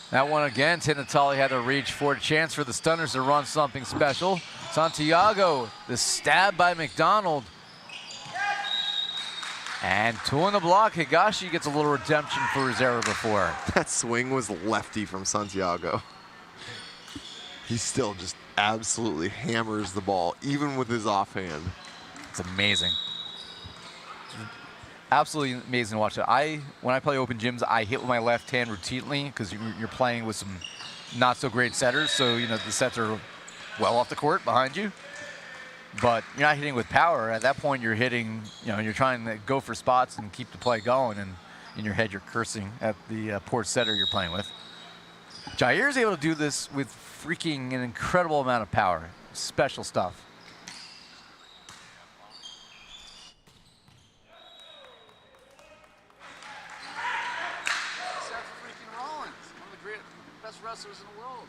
that one again, Tinatali had to reach for a chance for the Stunners to run something special. Santiago, the stab by McDonald. And two on the block. Higashi gets a little redemption for his error before. that swing was lefty from Santiago. He still just absolutely hammers the ball, even with his offhand. It's amazing. Absolutely amazing to watch it. When I play open gyms, I hit with my left hand routinely because you're playing with some not so great setters. So, you know, the sets are well off the court behind you. But you're not hitting with power. At that point, you're hitting, you know, you're trying to go for spots and keep the play going. And in your head, you're cursing at the poor setter you're playing with. Jair's able to do this with freaking an incredible amount of power. Special stuff. Seth freaking Rollins, one of the best wrestlers in the world.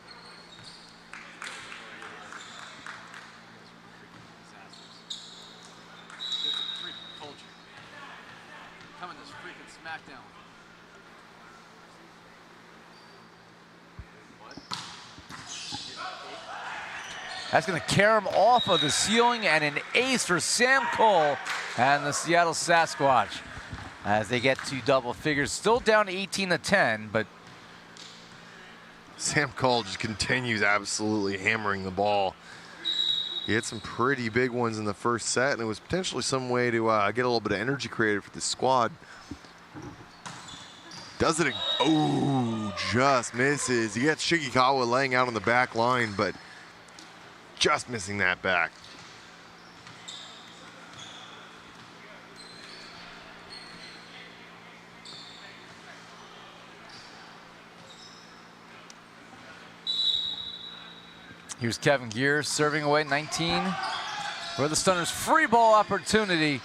That's going to carry him off of the ceiling, and an ace for Sam Cole and the Seattle Sasquatch as they get to double figures. Still down 18-10, but Sam Cole just continues absolutely hammering the ball. He had some pretty big ones in the first set, and it was potentially some way to get a little bit of energy created for the squad. Does it? Oh, just misses. He got Shigekawa laying out on the back line, but just missing that back. Here's Kevin Gear serving away 19 for the Stunners. Free ball opportunity.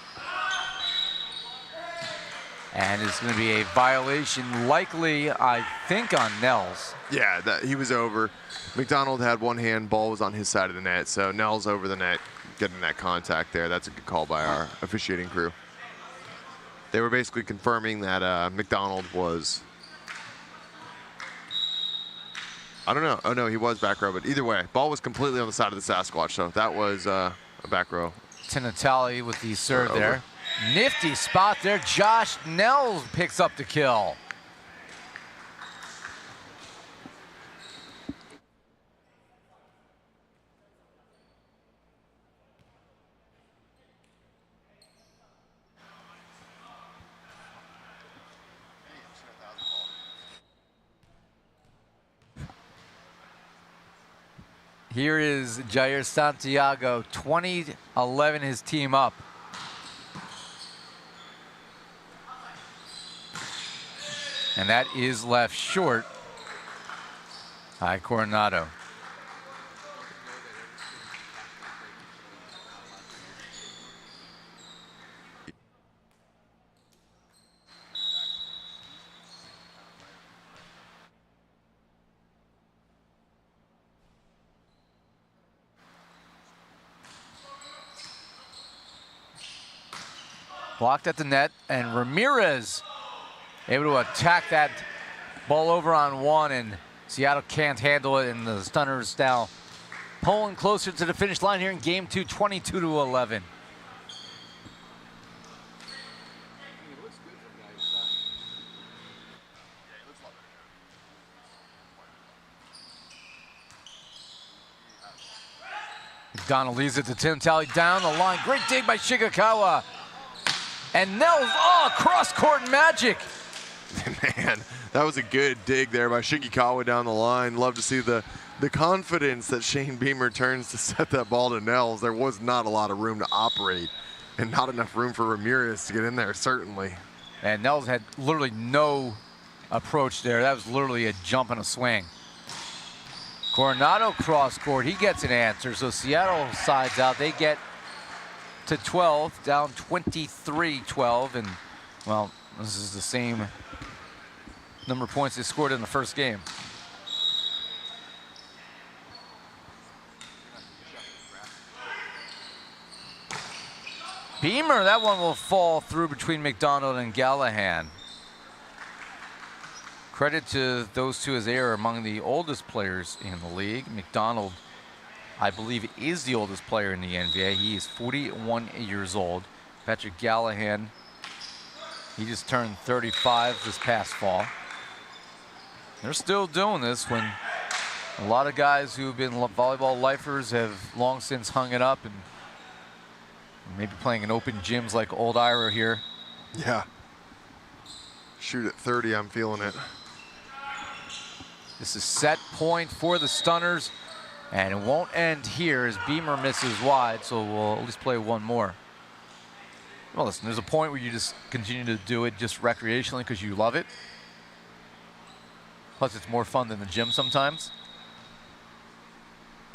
And it's going to be a violation, likely, I think, on Nels. Yeah, he was over. McDonald had one hand, ball was on his side of the net, so Nels over the net, getting that contact there. That's a good call by our officiating crew. They were basically confirming that McDonald was, I don't know. Oh, no, he was back row, but either way, ball was completely on the side of the Sasquatch, so that was a back row. Tinatali with the serve there. Nifty spot there. Josh Nels picks up the kill. Here is Jair Santiago, 20-11 his team up. And that is left short by Coronado. Blocked at the net, and Ramirez able to attack that ball over on one, and Seattle can't handle it, and the Stunners now pulling closer to the finish line here in game two, 22-11. McDonald leaves it to Tim Talley down the line. Great dig by Shigekawa. And Nels, cross-court magic. Man, that was a good dig there by Shigekawa down the line. Love to see the confidence that Shane Beamer turns to set that ball to Nels. There was not a lot of room to operate, and not enough room for Ramirez to get in there, certainly. And Nels had literally no approach there. That was literally a jump and a swing. Coronado cross-court, he gets an answer. So Seattle sides out. They get to 12, down 23-12, and, well, this is the same number of points they scored in the first game. Beamer, that one will fall through between McDonald and Gallahan. Credit to those two as they are among the oldest players in the league. McDonald, I believe, is the oldest player in the NVA. He is 41 years old. Patrick Gallahan, he just turned 35 this past fall. They're still doing this when a lot of guys who've been volleyball lifers have long since hung it up and maybe playing in open gyms like Old Ira here. Yeah. Shoot at 30, I'm feeling it. This is set point for the Stunners. And it won't end here as Beamer misses wide, so we'll at least play one more. Well, listen, there's a point where you just continue to do it just recreationally because you love it. Plus, it's more fun than the gym sometimes.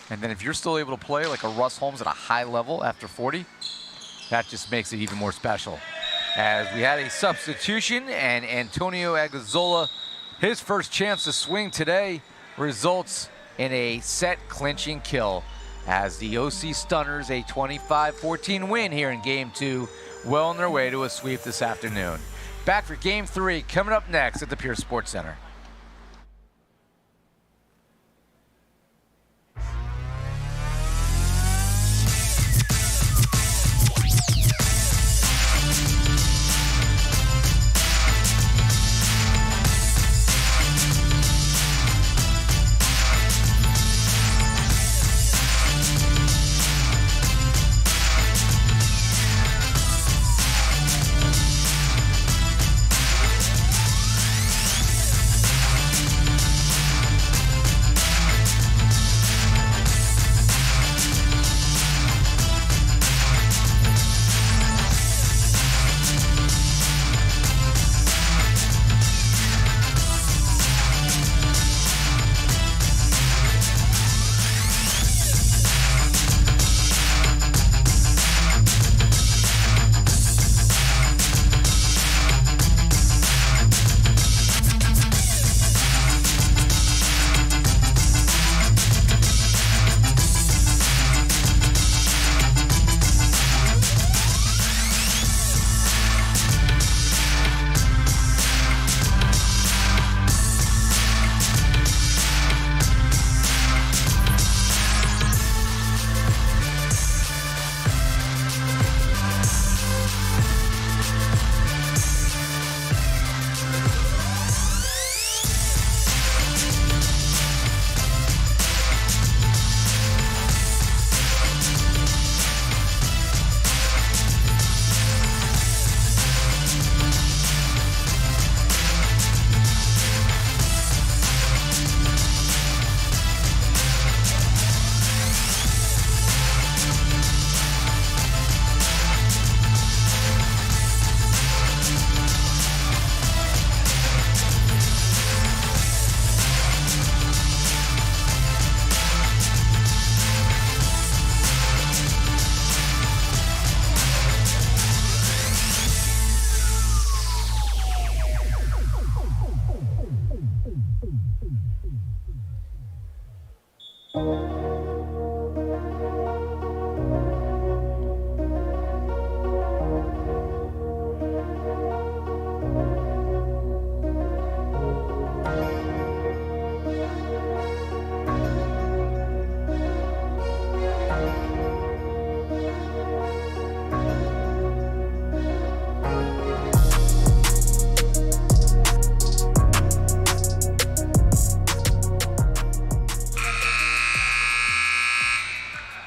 And then if you're still able to play like a Russ Holmes at a high level after 40, that just makes it even more special. As we had a substitution, and Antonio Aguazola, his first chance to swing today, results in a set clinching kill as the OC Stunners a 25-14 win here in game two, well on their way to a sweep this afternoon. Back for Game 3 coming up next at the Pierce Sports Center.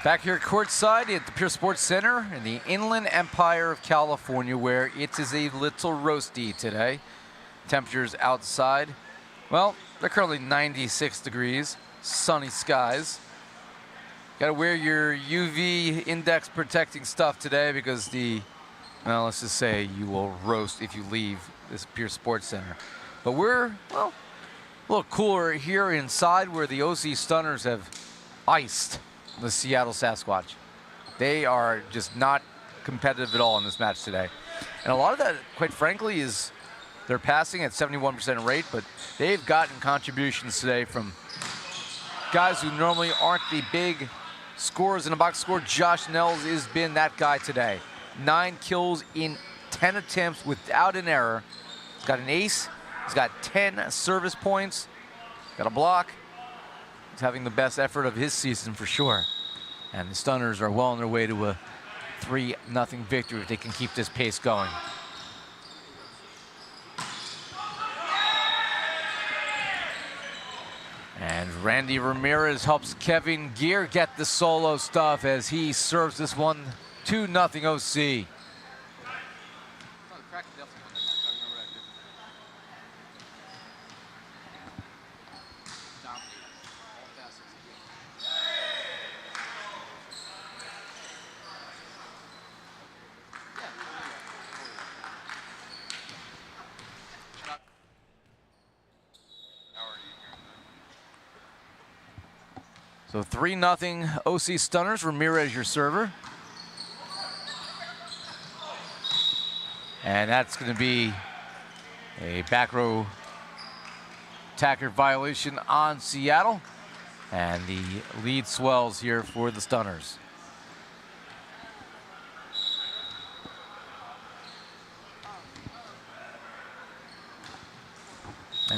Back here courtside at the Pierce Sports Center in the Inland Empire of California, where it is a little roasty today. Temperatures outside, well, they're currently 96 degrees, sunny skies. Got to wear your UV index protecting stuff today because well, let's just say you will roast if you leave this Pierce Sports Center. But we're, well, a little cooler here inside where the OC Stunners have iced the Seattle Sasquatch. They are just not competitive at all in this match today. And a lot of that, quite frankly, is they're passing at 71% rate, but they've gotten contributions today from guys who normally aren't the big scorers in a box score. Josh Nels has been that guy today. 9 kills in 10 attempts without an error. He's got an ace. He's got 10 service points. Got a block. He's having the best effort of his season for sure. And the Stunners are well on their way to a 3-0 victory if they can keep this pace going. And Randy Ramirez helps Kevin Gear get the solo stuff as he serves this one 2-0 OC. So 3-0 OC Stunners. Ramirez, your server. And that's going to be a back row attacker violation on Seattle. And the lead swells here for the Stunners.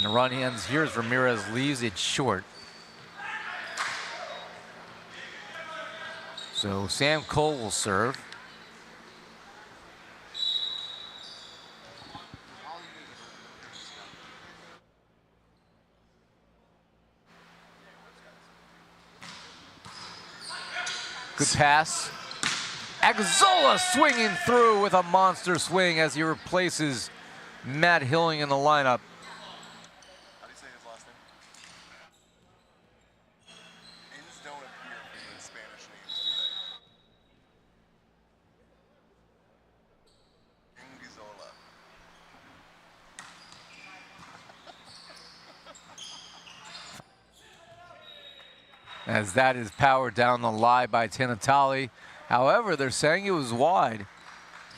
the run ends here as Ramirez leaves it short. So Sam Cole will serve. Good pass. Agzola swinging through with a monster swing as he replaces Matt Hilling in the lineup. How do you say his last name? N's don't appear in Spanish names, do they? Anguizzola. As that is powered down the line by Tinatali. However, they're saying it was wide.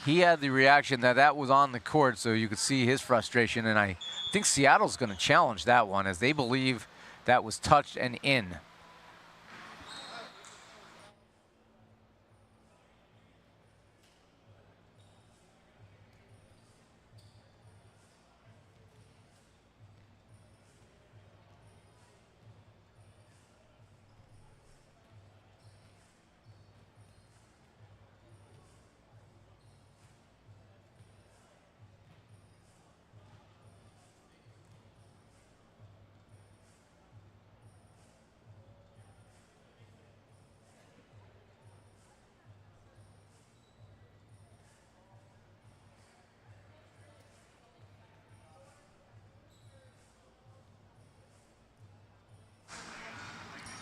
He had the reaction that that was on the court, so you could see his frustration, and I think Seattle's going to challenge that one as they believe that was touched and in.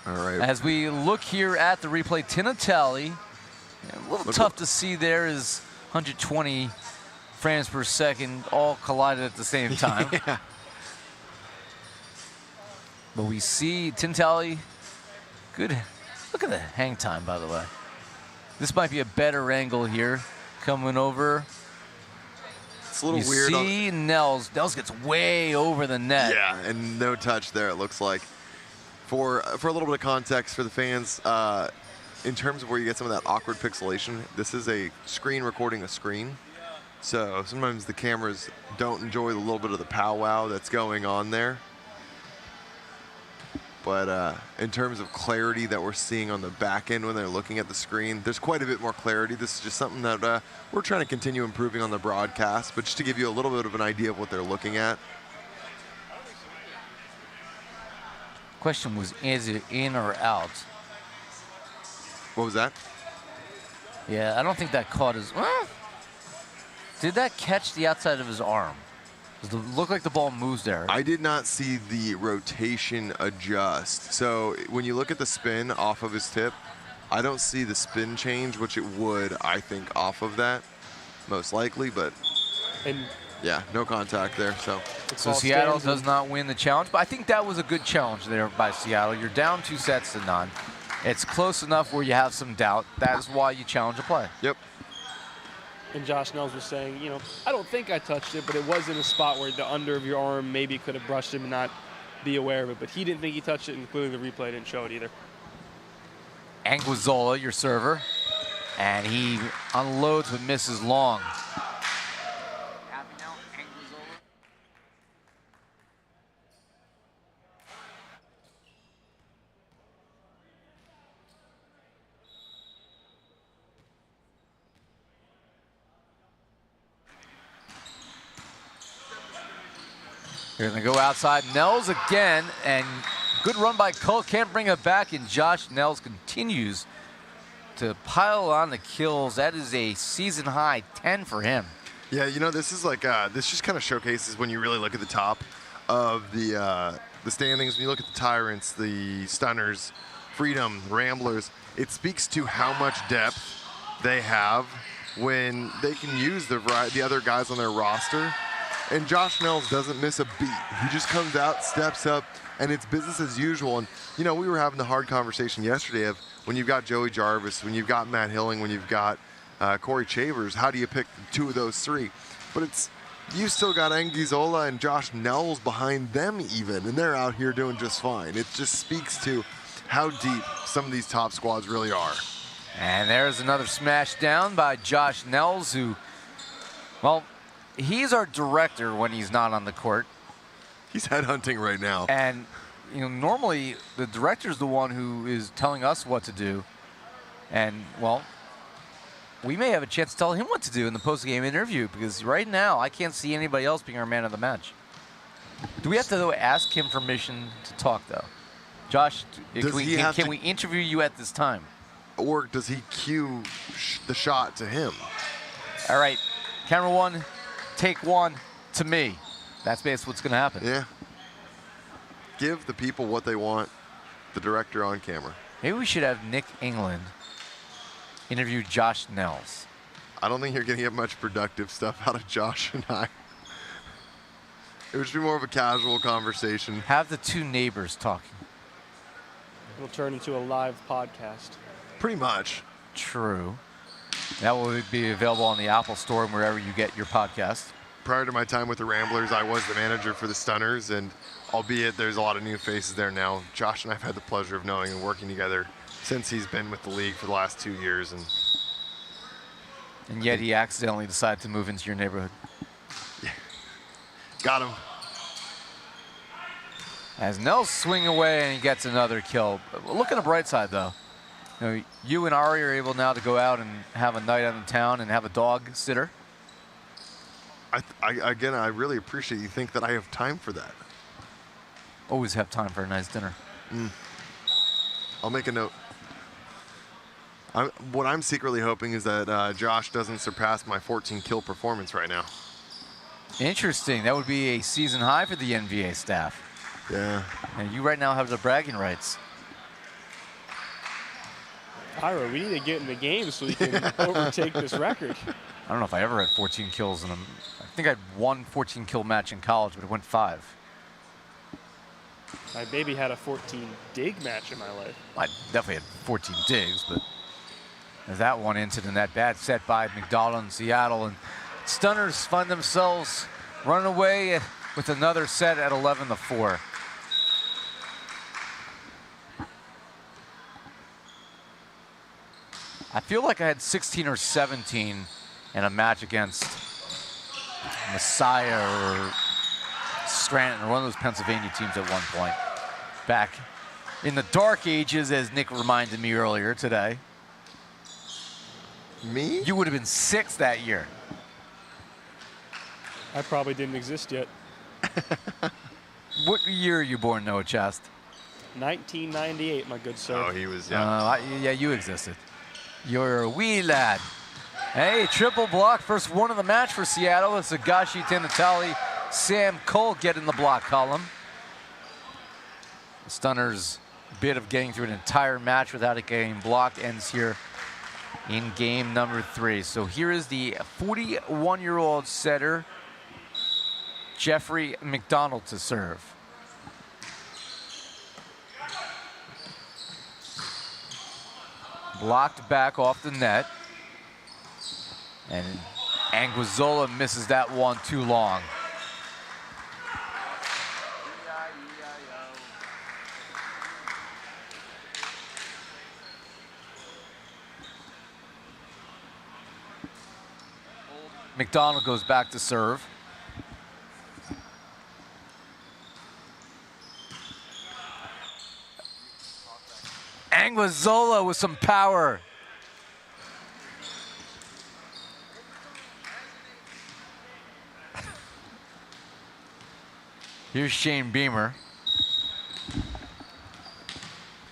All right. As we look here at the replay, Tinatali, a little tough to see there is 120 frames per second all collided at the same time. Yeah. But we see Tinatali, good. Look at the hang time, by the way. This might be a better angle here, coming over. It's a little You weird. see Nels. Nels gets way over the net. Yeah, and no touch there, it looks like. For a little bit of context for the fans, in terms of where you get some of that awkward pixelation, this is a screen recording a screen. So sometimes the cameras don't enjoy the little bit of the powwow that's going on there. But in terms of clarity that we're seeing on the back end when they're looking at the screen, there's quite a bit more clarity. This is just something that we're trying to continue improving on the broadcast, but just to give you a little bit of an idea of what they're looking at. Question was, is it in or out? What was that? Yeah, I don't think that caught his. Did that catch the outside of his arm? Does it look like the ball moves there? I did not see the rotation adjust. So when you look at the spin off of his tip, I don't see the spin change, which it would, I think, off of that, most likely. But And yeah, no contact there. So So Seattle does not win the challenge, but I think that was a good challenge there by Seattle. You're down 2-0. It's close enough where you have some doubt. That is why you challenge a play. yep. And Josh Nels was saying, you know, I don't think I touched it, but it was in a spot where the under of your arm maybe could have brushed him and not be aware of it. But he didn't think he touched it, including the replay didn't show it either. Anguizzola, your server, and he unloads but misses long. They're going to go outside. Nels again, and good run by Cole. Can't bring it back, and Josh Nels continues to pile on the kills. That is a season high 10 for him. Yeah, you know, this is like this just kind of showcases when you really look at the top of the standings. When you look at the Tyrants, the Stunners, Freedom, Ramblers, it speaks to how much depth they have when they can use the other guys on their roster. And Josh Nels doesn't miss a beat. He just comes out, steps up, and it's business as usual. And, you know, we were having the hard conversation yesterday of when you've got Joey Jarvis, when you've got Matt Hilling, when you've got Corey Chavers, how do you pick two of those three? But it's, you still got Anguizzola and Josh Nels behind them even, and they're out here doing just fine. It just speaks to how deep some of these top squads really are. And there's another smash down by Josh Nels, who, well, he's our director when he's not on the court. He's headhunting right now. And, normally the director's the one who is telling us what to do. And, well, we may have a chance to tell him what to do in the post-game interview because right now I can't see anybody else being our man of the match. Do we have to, though, ask him permission to talk, though? Josh, can we interview you at this time? Or does he cue the shot to him? All right, camera one, take one to me. That's basically what's going to happen. Yeah. Give the people what they want, the director on camera. Maybe we should have Nick England interview Josh Nels. I don't think you're going to get much productive stuff out of Josh and I. It would just be more of a casual conversation. Have the two neighbors talking. It'll turn into a live podcast. Pretty much. True. That will be available on the Apple Store and wherever you get your podcast. Prior to my time with the Ramblers, I was the manager for the Stunners, and albeit there's a lot of new faces there now, Josh and I have had the pleasure of knowing and working together since he's been with the league for the last 2 years. And yet he accidentally decided to move into your neighborhood. Yeah. Got him. As Nels swing away and he gets another kill. Look on the bright side, though. You and Ari are able now to go out and have a night out in town and have a dog sitter. Again, I really appreciate you think that I have time for that. Always have time for a nice dinner. I'll make a note. What I'm secretly hoping is that Josh doesn't surpass my 14 kill performance right now. Interesting. That would be a season high for the NVA staff. Yeah. And you right now have the bragging rights. Ira, we need to get in the game so we can overtake this record. I don't know if I ever had 14 kills in them. I think I had one 14 kill match in college, but it went 5. I maybe had a 14 dig match in my life. I definitely had 14 digs, but as that one ended in that bad set by McDonald in Seattle, and Stunners find themselves running away with another set at 11-4. I feel like I had 16 or 17 in a match against Messiah or Scranton or one of those Pennsylvania teams at one point. Back in the dark ages, as Nick reminded me earlier today. Me? You would have been 6 that year. I probably didn't exist yet. What year are you born, Noah Chast? 1998, my good sir. Oh, he was, yeah. Yeah, you existed. You're a wee lad. Hey, triple block. First one of the match for Seattle. It's Agashi Tenatali, Sam Cole get in the block column. The Stunners' bit of getting through an entire match without it getting blocked ends here in game number 3. So here is the 41-year-old setter, Jeffrey McDonald, to serve. Blocked back off the net. And Anguizzola misses that one too long. McDonald goes back to serve. Anguizzola with some power. Here's Shane Beamer.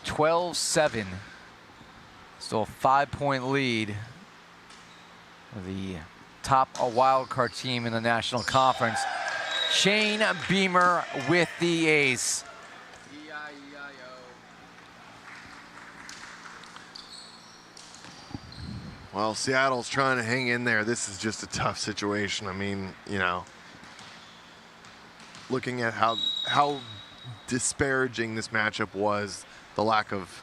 12-7. Still a 5-point lead. The top wild card team in the National Conference. Shane Beamer with the ace. Well, Seattle's trying to hang in there. This is just a tough situation. I mean, looking at how disparaging this matchup was, the lack of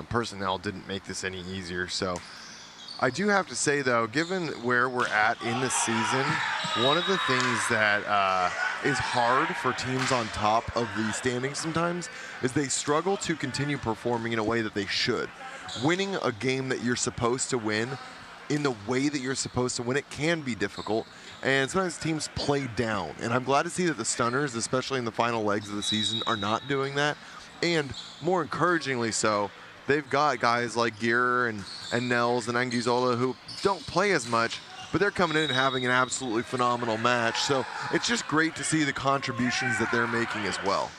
personnel didn't make this any easier. So I do have to say, though, given where we're at in the season, one of the things that is hard for teams on top of the standings sometimes is they struggle to continue performing in a way that they should. Winning a game that you're supposed to win in the way that you're supposed to win it can be difficult. And sometimes teams play down. And I'm glad to see that the Stunners, especially in the final legs of the season, are not doing that. And more encouragingly so, they've got guys like Gear and Nels and Anguzola who don't play as much, but they're coming in and having an absolutely phenomenal match. So it's just great to see the contributions that they're making as well.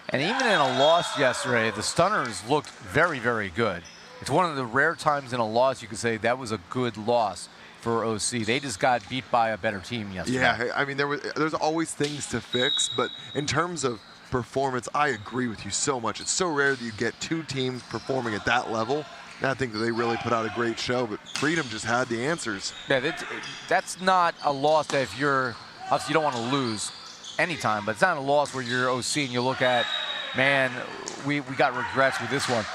And even in a loss yesterday, the Stunners looked very, very good. It's one of the rare times in a loss you could say that was a good loss for OC. They just got beat by a better team yesterday. Yeah, I mean, there's always things to fix, but in terms of performance, I agree with you so much. It's so rare that you get two teams performing at that level. And I think that they really put out a great show, but Freedom just had the answers. Yeah, that's not a loss that if you're, obviously you don't want to lose anytime, but it's not a loss where you're OC and you look at, man, we got regrets with this one.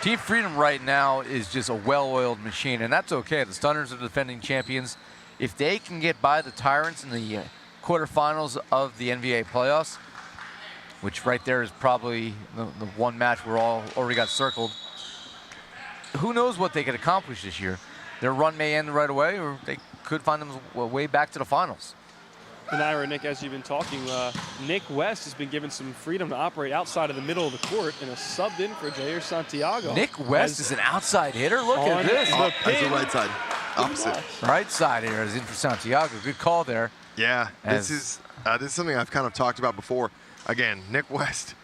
Team Freedom right now is just a well-oiled machine, and that's okay. The Stunners are defending champions. If they can get by the Tyrants in the quarterfinals of the NVA playoffs, which right there is probably the one match we're all already got circled, who knows what they could accomplish this year. Their run may end right away, or they could find them way back to the finals. And Ira, Nick, as you've been talking, Nick West has been given some freedom to operate outside of the middle of the court and has subbed in for Jair Santiago. Nick West is an outside hitter? Look at this. That's the right side. Opposite. Right side here is in for Santiago. Good call there. Yeah, this is something I've kind of talked about before. Again, Nick West,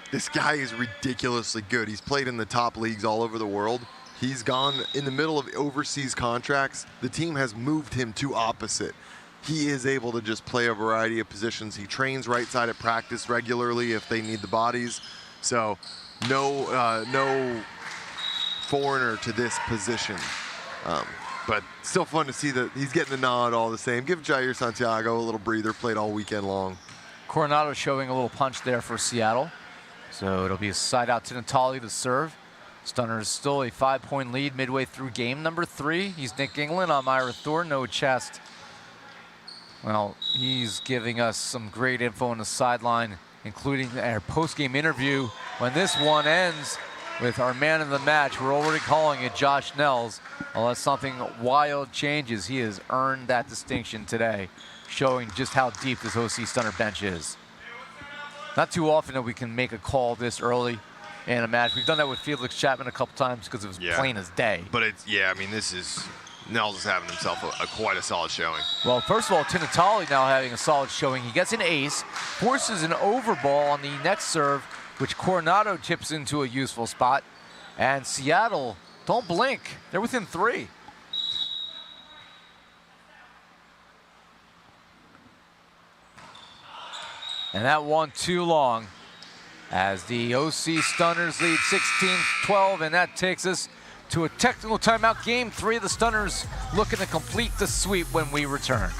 this guy is ridiculously good. He's played in the top leagues all over the world. He's gone in the middle of overseas contracts. The team has moved him to opposite. He is able to just play a variety of positions. He trains right side at practice regularly if they need the bodies. So no foreigner to this position. But still fun to see that he's getting the nod all the same. Give Jair Santiago a little breather, played all weekend long. Coronado showing a little punch there for Seattle. So it'll be a side out to Natali to serve. Stunners still a 5-point lead midway through game number 3. He's Nick England. I'm Ira Thorne. No chest. Well, he's giving us some great info on the sideline, including our post-game interview. When this one ends with our man of the match, we're already calling it Josh Nels. Unless something wild changes, he has earned that distinction today, showing just how deep this OC Stunner bench is. Not too often that we can make a call this early in a match. We've done that with Felix Chapman a couple times because it was plain as day. But I mean, this is, Nels is having himself quite a solid showing. Well, first of all, Tinatali now having a solid showing. He gets an ace, forces an overball on the next serve, which Coronado tips into a useful spot. And Seattle, don't blink. They're within 3. And that one too long as the OC Stunners lead 16-12, and that takes us to a technical timeout. Game 3 of the Stunners looking to complete the sweep when we return.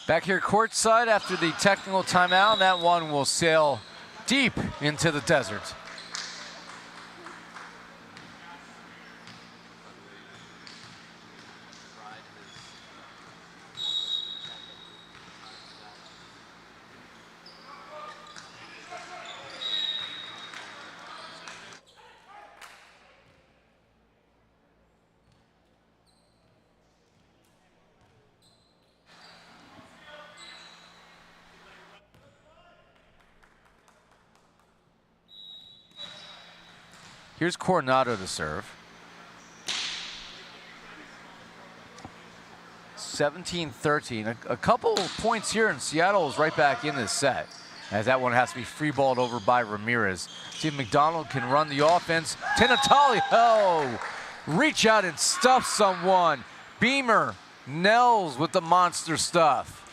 Back here courtside after the technical timeout, and that one will sail deep into the desert. Here's Coronado to serve. 17-13. A couple points here, and Seattle is right back in this set, as that one has to be free-balled over by Ramirez. See if McDonald can run the offense. Tinatali, oh, reach out and stuff someone. Beamer, Nels with the monster stuff.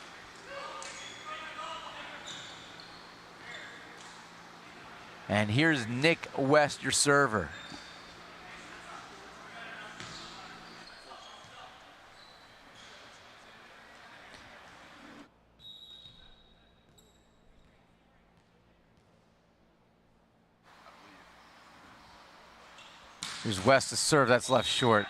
And here's Nick West, your server. Here's West to serve, that's left short.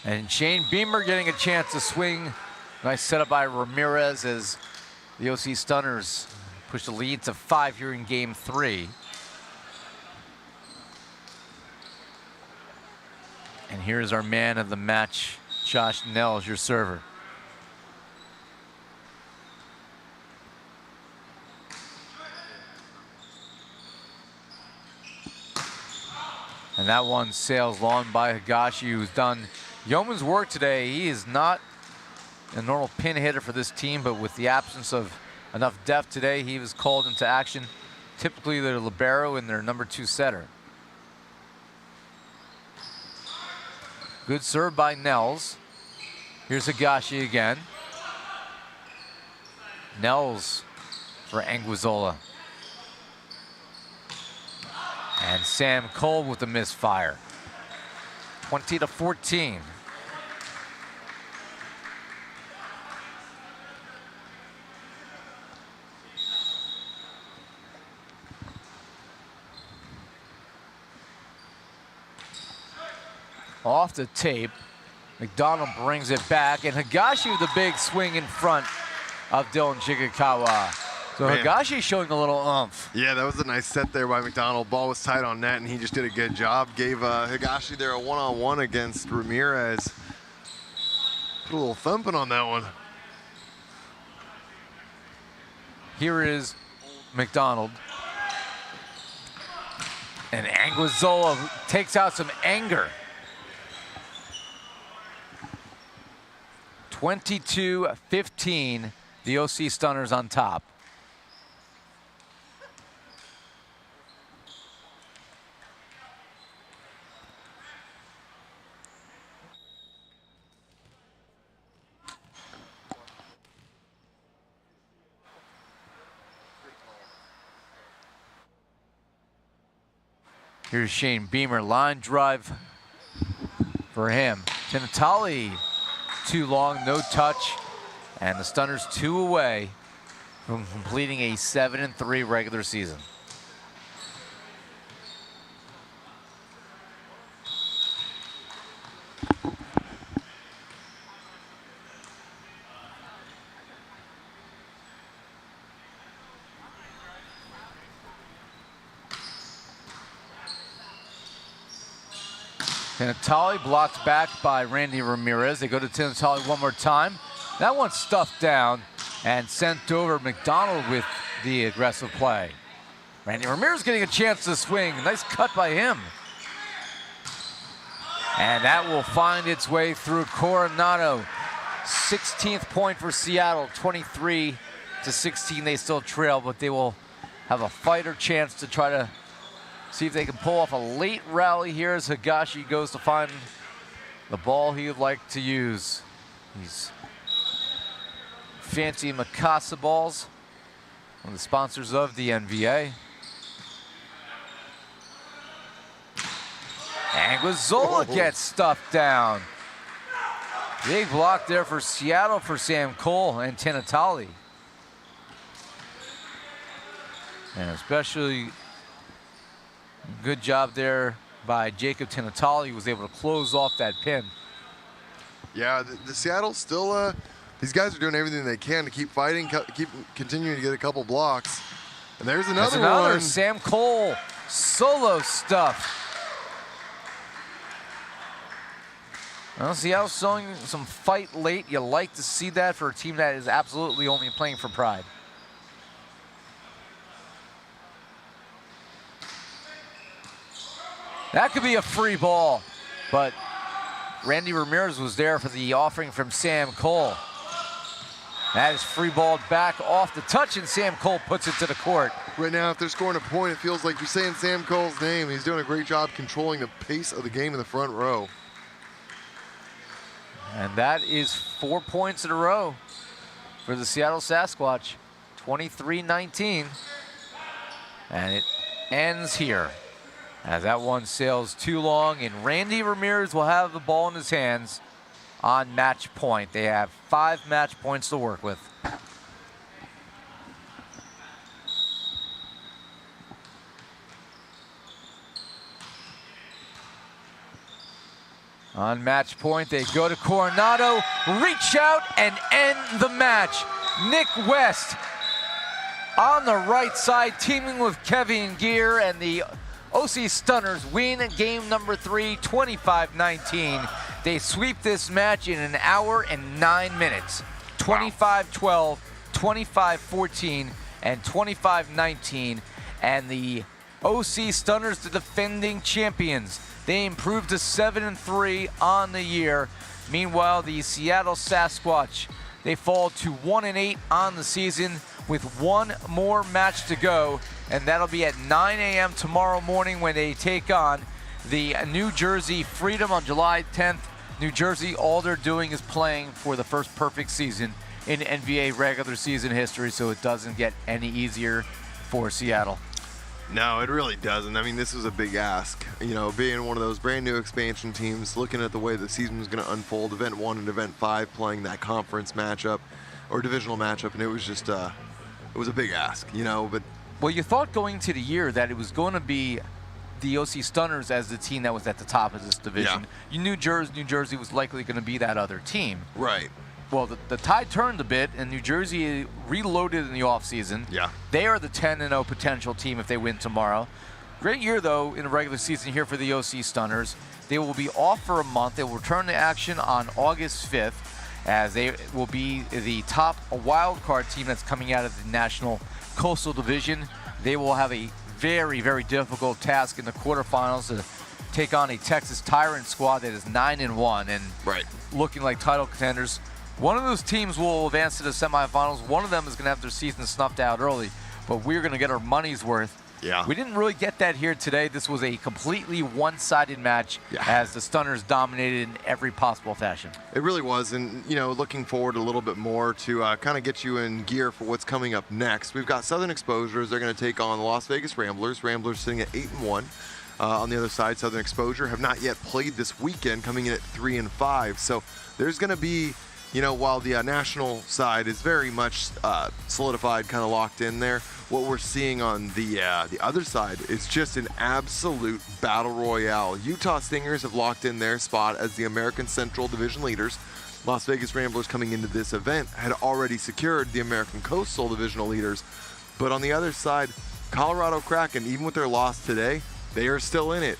And Shane Beamer getting a chance to swing. Nice setup by Ramirez as the OC Stunners push the lead to 5 here in game 3. And here's our man of the match, Josh Nels, your server. And that one sails long by Higashi, who's done yeoman's work today. He is not a normal pin hitter for this team, but with the absence of enough depth today, he was called into action. Typically their libero and their number 2 setter. Good serve by Nels. Here's Higashi again. Nels for Anguizzola. And Sam Cole with the misfire. 20-14. Off the tape, McDonald brings it back, and Higashi with the big swing in front of Dylan Chikakawa. So Higashi showing a little oomph. Yeah, that was a nice set there by McDonald. Ball was tight on net, and he just did a good job. Gave Higashi there a one-on-one against Ramirez. Put a little thumping on that one. Here is McDonald. And Anguizzola takes out some anger. 22-15, the OC Stunners on top. Here's Shane Beamer, line drive for him. Tinatali, too long, no touch, and the Stunners 2 away from completing a 7-3 regular season. Tinatali blocked back by Randy Ramirez. They go to Tinatali one more time. That one's stuffed down and sent over. McDonald with the aggressive play. Randy Ramirez getting a chance to swing. Nice cut by him. And that will find its way through Coronado. 16th point for Seattle, 23-16. They still trail, but they will have a fighter chance to try to see if they can pull off a late rally here as Higashi goes to find the ball he would like to use. These fancy Mikasa balls, one of the sponsors of the NVA. Anguizzola gets stuffed down. Big block there for Seattle for Sam Cole and Tinatali. And especially good job there by Jacob Tinatali, who was able to close off that pin. Yeah, the Seattle still, These guys are doing everything they can to keep fighting, keep continuing to get a couple blocks. And there's another one. Sam Cole, solo stuff. Well, Seattle's showing some fight late. You like to see that for a team that is absolutely only playing for pride. That could be a free ball, but Randy Ramirez was there for the offering from Sam Cole. That is free balled back off the touch, and Sam Cole puts it to the court. Right now, if they're scoring a point, it feels like you're saying Sam Cole's name. He's doing a great job controlling the pace of the game in the front row. And that is 4 points in a row for the Seattle Sasquatch, 23-19. And it ends here as that one sails too long, and Randy Ramirez will have the ball in his hands on match point. They have 5 match points to work with. On match point, they go to Coronado, reach out and end the match. Nick West on the right side, teaming with Kevin Gear, and the OC Stunners win game number 3, 25-19. They sweep this match in an hour and 9 minutes. 25-12, 25-14, and 25-19. And the OC Stunners, the defending champions, they improved to 7-3 on the year. Meanwhile, the Seattle Sasquatch, they fall to 1-8 on the season with one more match to go, and that'll be at 9 a.m. tomorrow morning when they take on the New Jersey Freedom on July 10th. New Jersey, all they're doing is playing for the first perfect season in NVA regular season history, so it doesn't get any easier for Seattle. No, it really doesn't. I mean, this was a big ask. You know, being one of those brand new expansion teams, looking at the way the season was going to unfold, Event 1 and Event 5 playing that conference matchup or divisional matchup, and it was just, it was a big ask, you know. But well, you thought going into the year that it was going to be the OC Stunners as the team that was at the top of this division. Yeah. You knew New Jersey was likely going to be that other team. Right. Well, the tide turned a bit, and New Jersey reloaded in the offseason. Yeah. They are the 10-0 potential team if they win tomorrow. Great year, though, in the regular season here for the OC Stunners. They will be off for a month. They will return to action on August 5th, as they will be the top wild card team that's coming out of the National Coastal Division. They will have a very, very difficult task in the quarterfinals to take on a Texas Tyrant squad that is 9-1 and right. looking like title contenders. One of those teams will advance to the semifinals. One of them is going to have their season snuffed out early, but we're going to get our money's worth. Yeah. We didn't really get that here today. This was a completely one-sided match as the Stunners dominated in every possible fashion. It really was, and you know, looking forward a little bit more to kind of get you in gear for what's coming up next. We've got Southern Exposures. They're going to take on the Las Vegas Ramblers. Ramblers sitting at 8-1. On the other side, Southern Exposure have not yet played this weekend, coming in at 3-5. So there's going to be, you know, while the national side is very much solidified, kind of locked in there, what we're seeing on the other side is just an absolute battle royale. Utah Stingers have locked in their spot as the American Central Division leaders. Las Vegas Ramblers, coming into this event, had already secured the American Coastal Divisional leaders. But on the other side, Colorado Kraken, even with their loss today, they are still in it.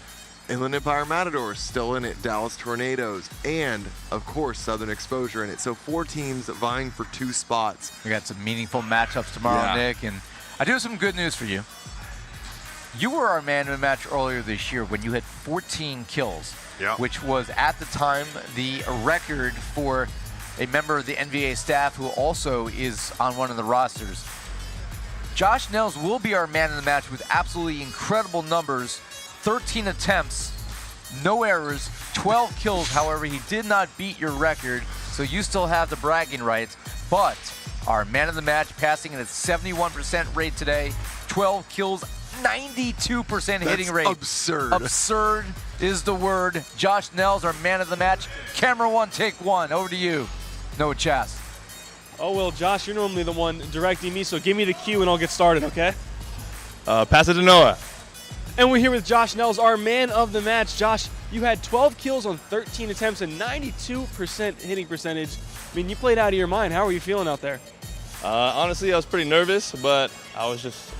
Inland Empire Matadors still in it, Dallas Tornadoes, and of course Southern Exposure in it. So 4 teams vying for 2 spots. We got some meaningful matchups tomorrow, Nick, and I do have some good news for you. You were our man of the match earlier this year when you had 14 kills, which was at the time the record for a member of the NVA staff who also is on one of the rosters. Josh Nels will be our man of the match with absolutely incredible numbers. 13 attempts, no errors, 12 kills. However, he did not beat your record, so you still have the bragging rights. But our man of the match, passing at a 71% rate today, 12 kills, 92% hitting rate. Absurd. Absurd is the word. Josh Nels, our man of the match. Camera 1, take 1. Over to you, Noah Chast. Oh, well, Josh, you're normally the one directing me, so give me the cue and I'll get started, okay? Pass it to Noah. And we're here with Josh Nels, our man of the match. Josh, you had 12 kills on 13 attempts and 92% hitting percentage. I mean, you played out of your mind. How are you feeling out there? Honestly, I was pretty nervous, but I was just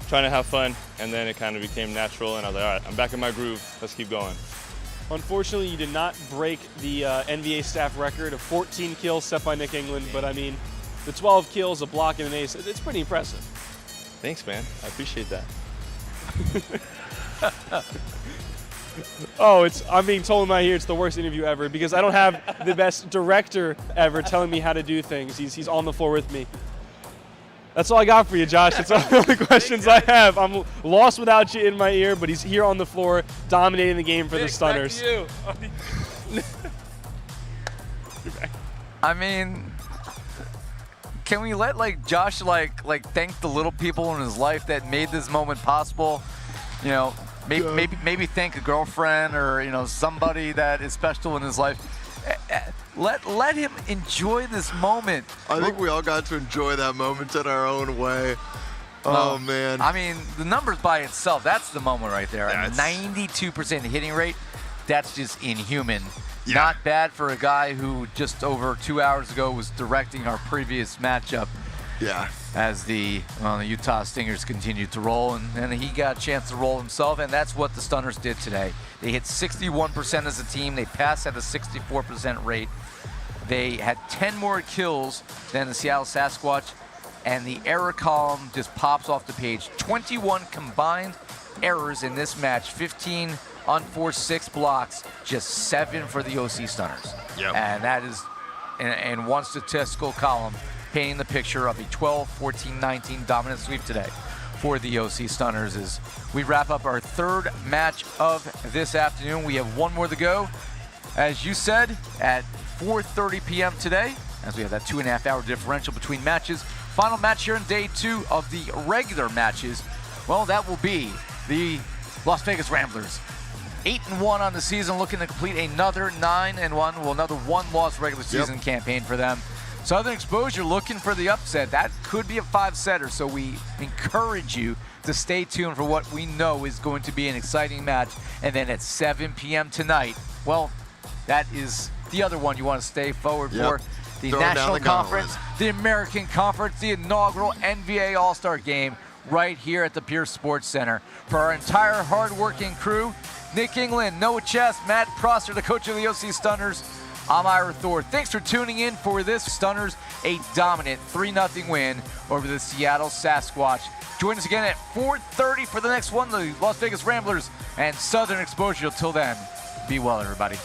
trying to have fun, and then it kind of became natural, and I was like, all right, I'm back in my groove. Let's keep going. Unfortunately, you did not break the NVA staff record of 14 kills set by Nick England, but I mean, the 12 kills, a block, and an ace, it's pretty impressive. Thanks, man. I appreciate that. Oh, I'm being told in my ear it's the worst interview ever because I don't have the best director ever telling me how to do things. He's on the floor with me. That's all I got for you, Josh. That's all the only questions I have. I'm lost without you in my ear, but he's here on the floor dominating the game for the Stunners. I mean, can we let Josh thank the little people in his life that made this moment possible? You know, maybe thank a girlfriend or somebody that is special in his life. Let him enjoy this moment. I think we all got to enjoy that moment in our own way. Oh, man. I mean, the numbers by itself, that's the moment right there. A 92% hitting rate, that's just inhuman. Yeah. Not bad for a guy who just over 2 hours ago was directing our previous matchup. Yeah. As the Utah Stingers continued to roll, and he got a chance to roll himself, and that's what the Stunners did today. They hit 61% as a team. They passed at a 64% rate. They had 10 more kills than the Seattle Sasquatch, and the error column just pops off the page. 21 combined errors in this match, 15 unforced, 6 blocks, just 7 for the OC Stunners. Yep. And that is in one statistical column, painting the picture of a 12-14-19 dominant sweep today for the OC Stunners. As we wrap up our third match of this afternoon, we have one more to go. As you said, at 4:30 p.m. today, as we have that 2.5-hour differential between matches. Final match here in day 2 of the regular matches. Well, that will be the Las Vegas Ramblers. 8-1 on the season, looking to complete another 9-1, well, another one-loss regular season campaign for them. Southern Exposure looking for the upset. That could be a 5-setter, so we encourage you to stay tuned for what we know is going to be an exciting match. And then at 7 p.m. tonight, well, that is the other one you want to stay forward for. The National Conference, the American Conference, the inaugural NVA All-Star Game right here at the Pierce Sports Center. For our entire hard-working crew, Nick England, Noah Chess, Matt Prosser, the coach of the OC Stunners, I'm Ira Thor. Thanks for tuning in for this Stunners, a dominant 3-0 win over the Seattle Sasquatch. Join us again at 4:30 for the next one, the Las Vegas Ramblers and Southern Exposure. Till then, be well, everybody.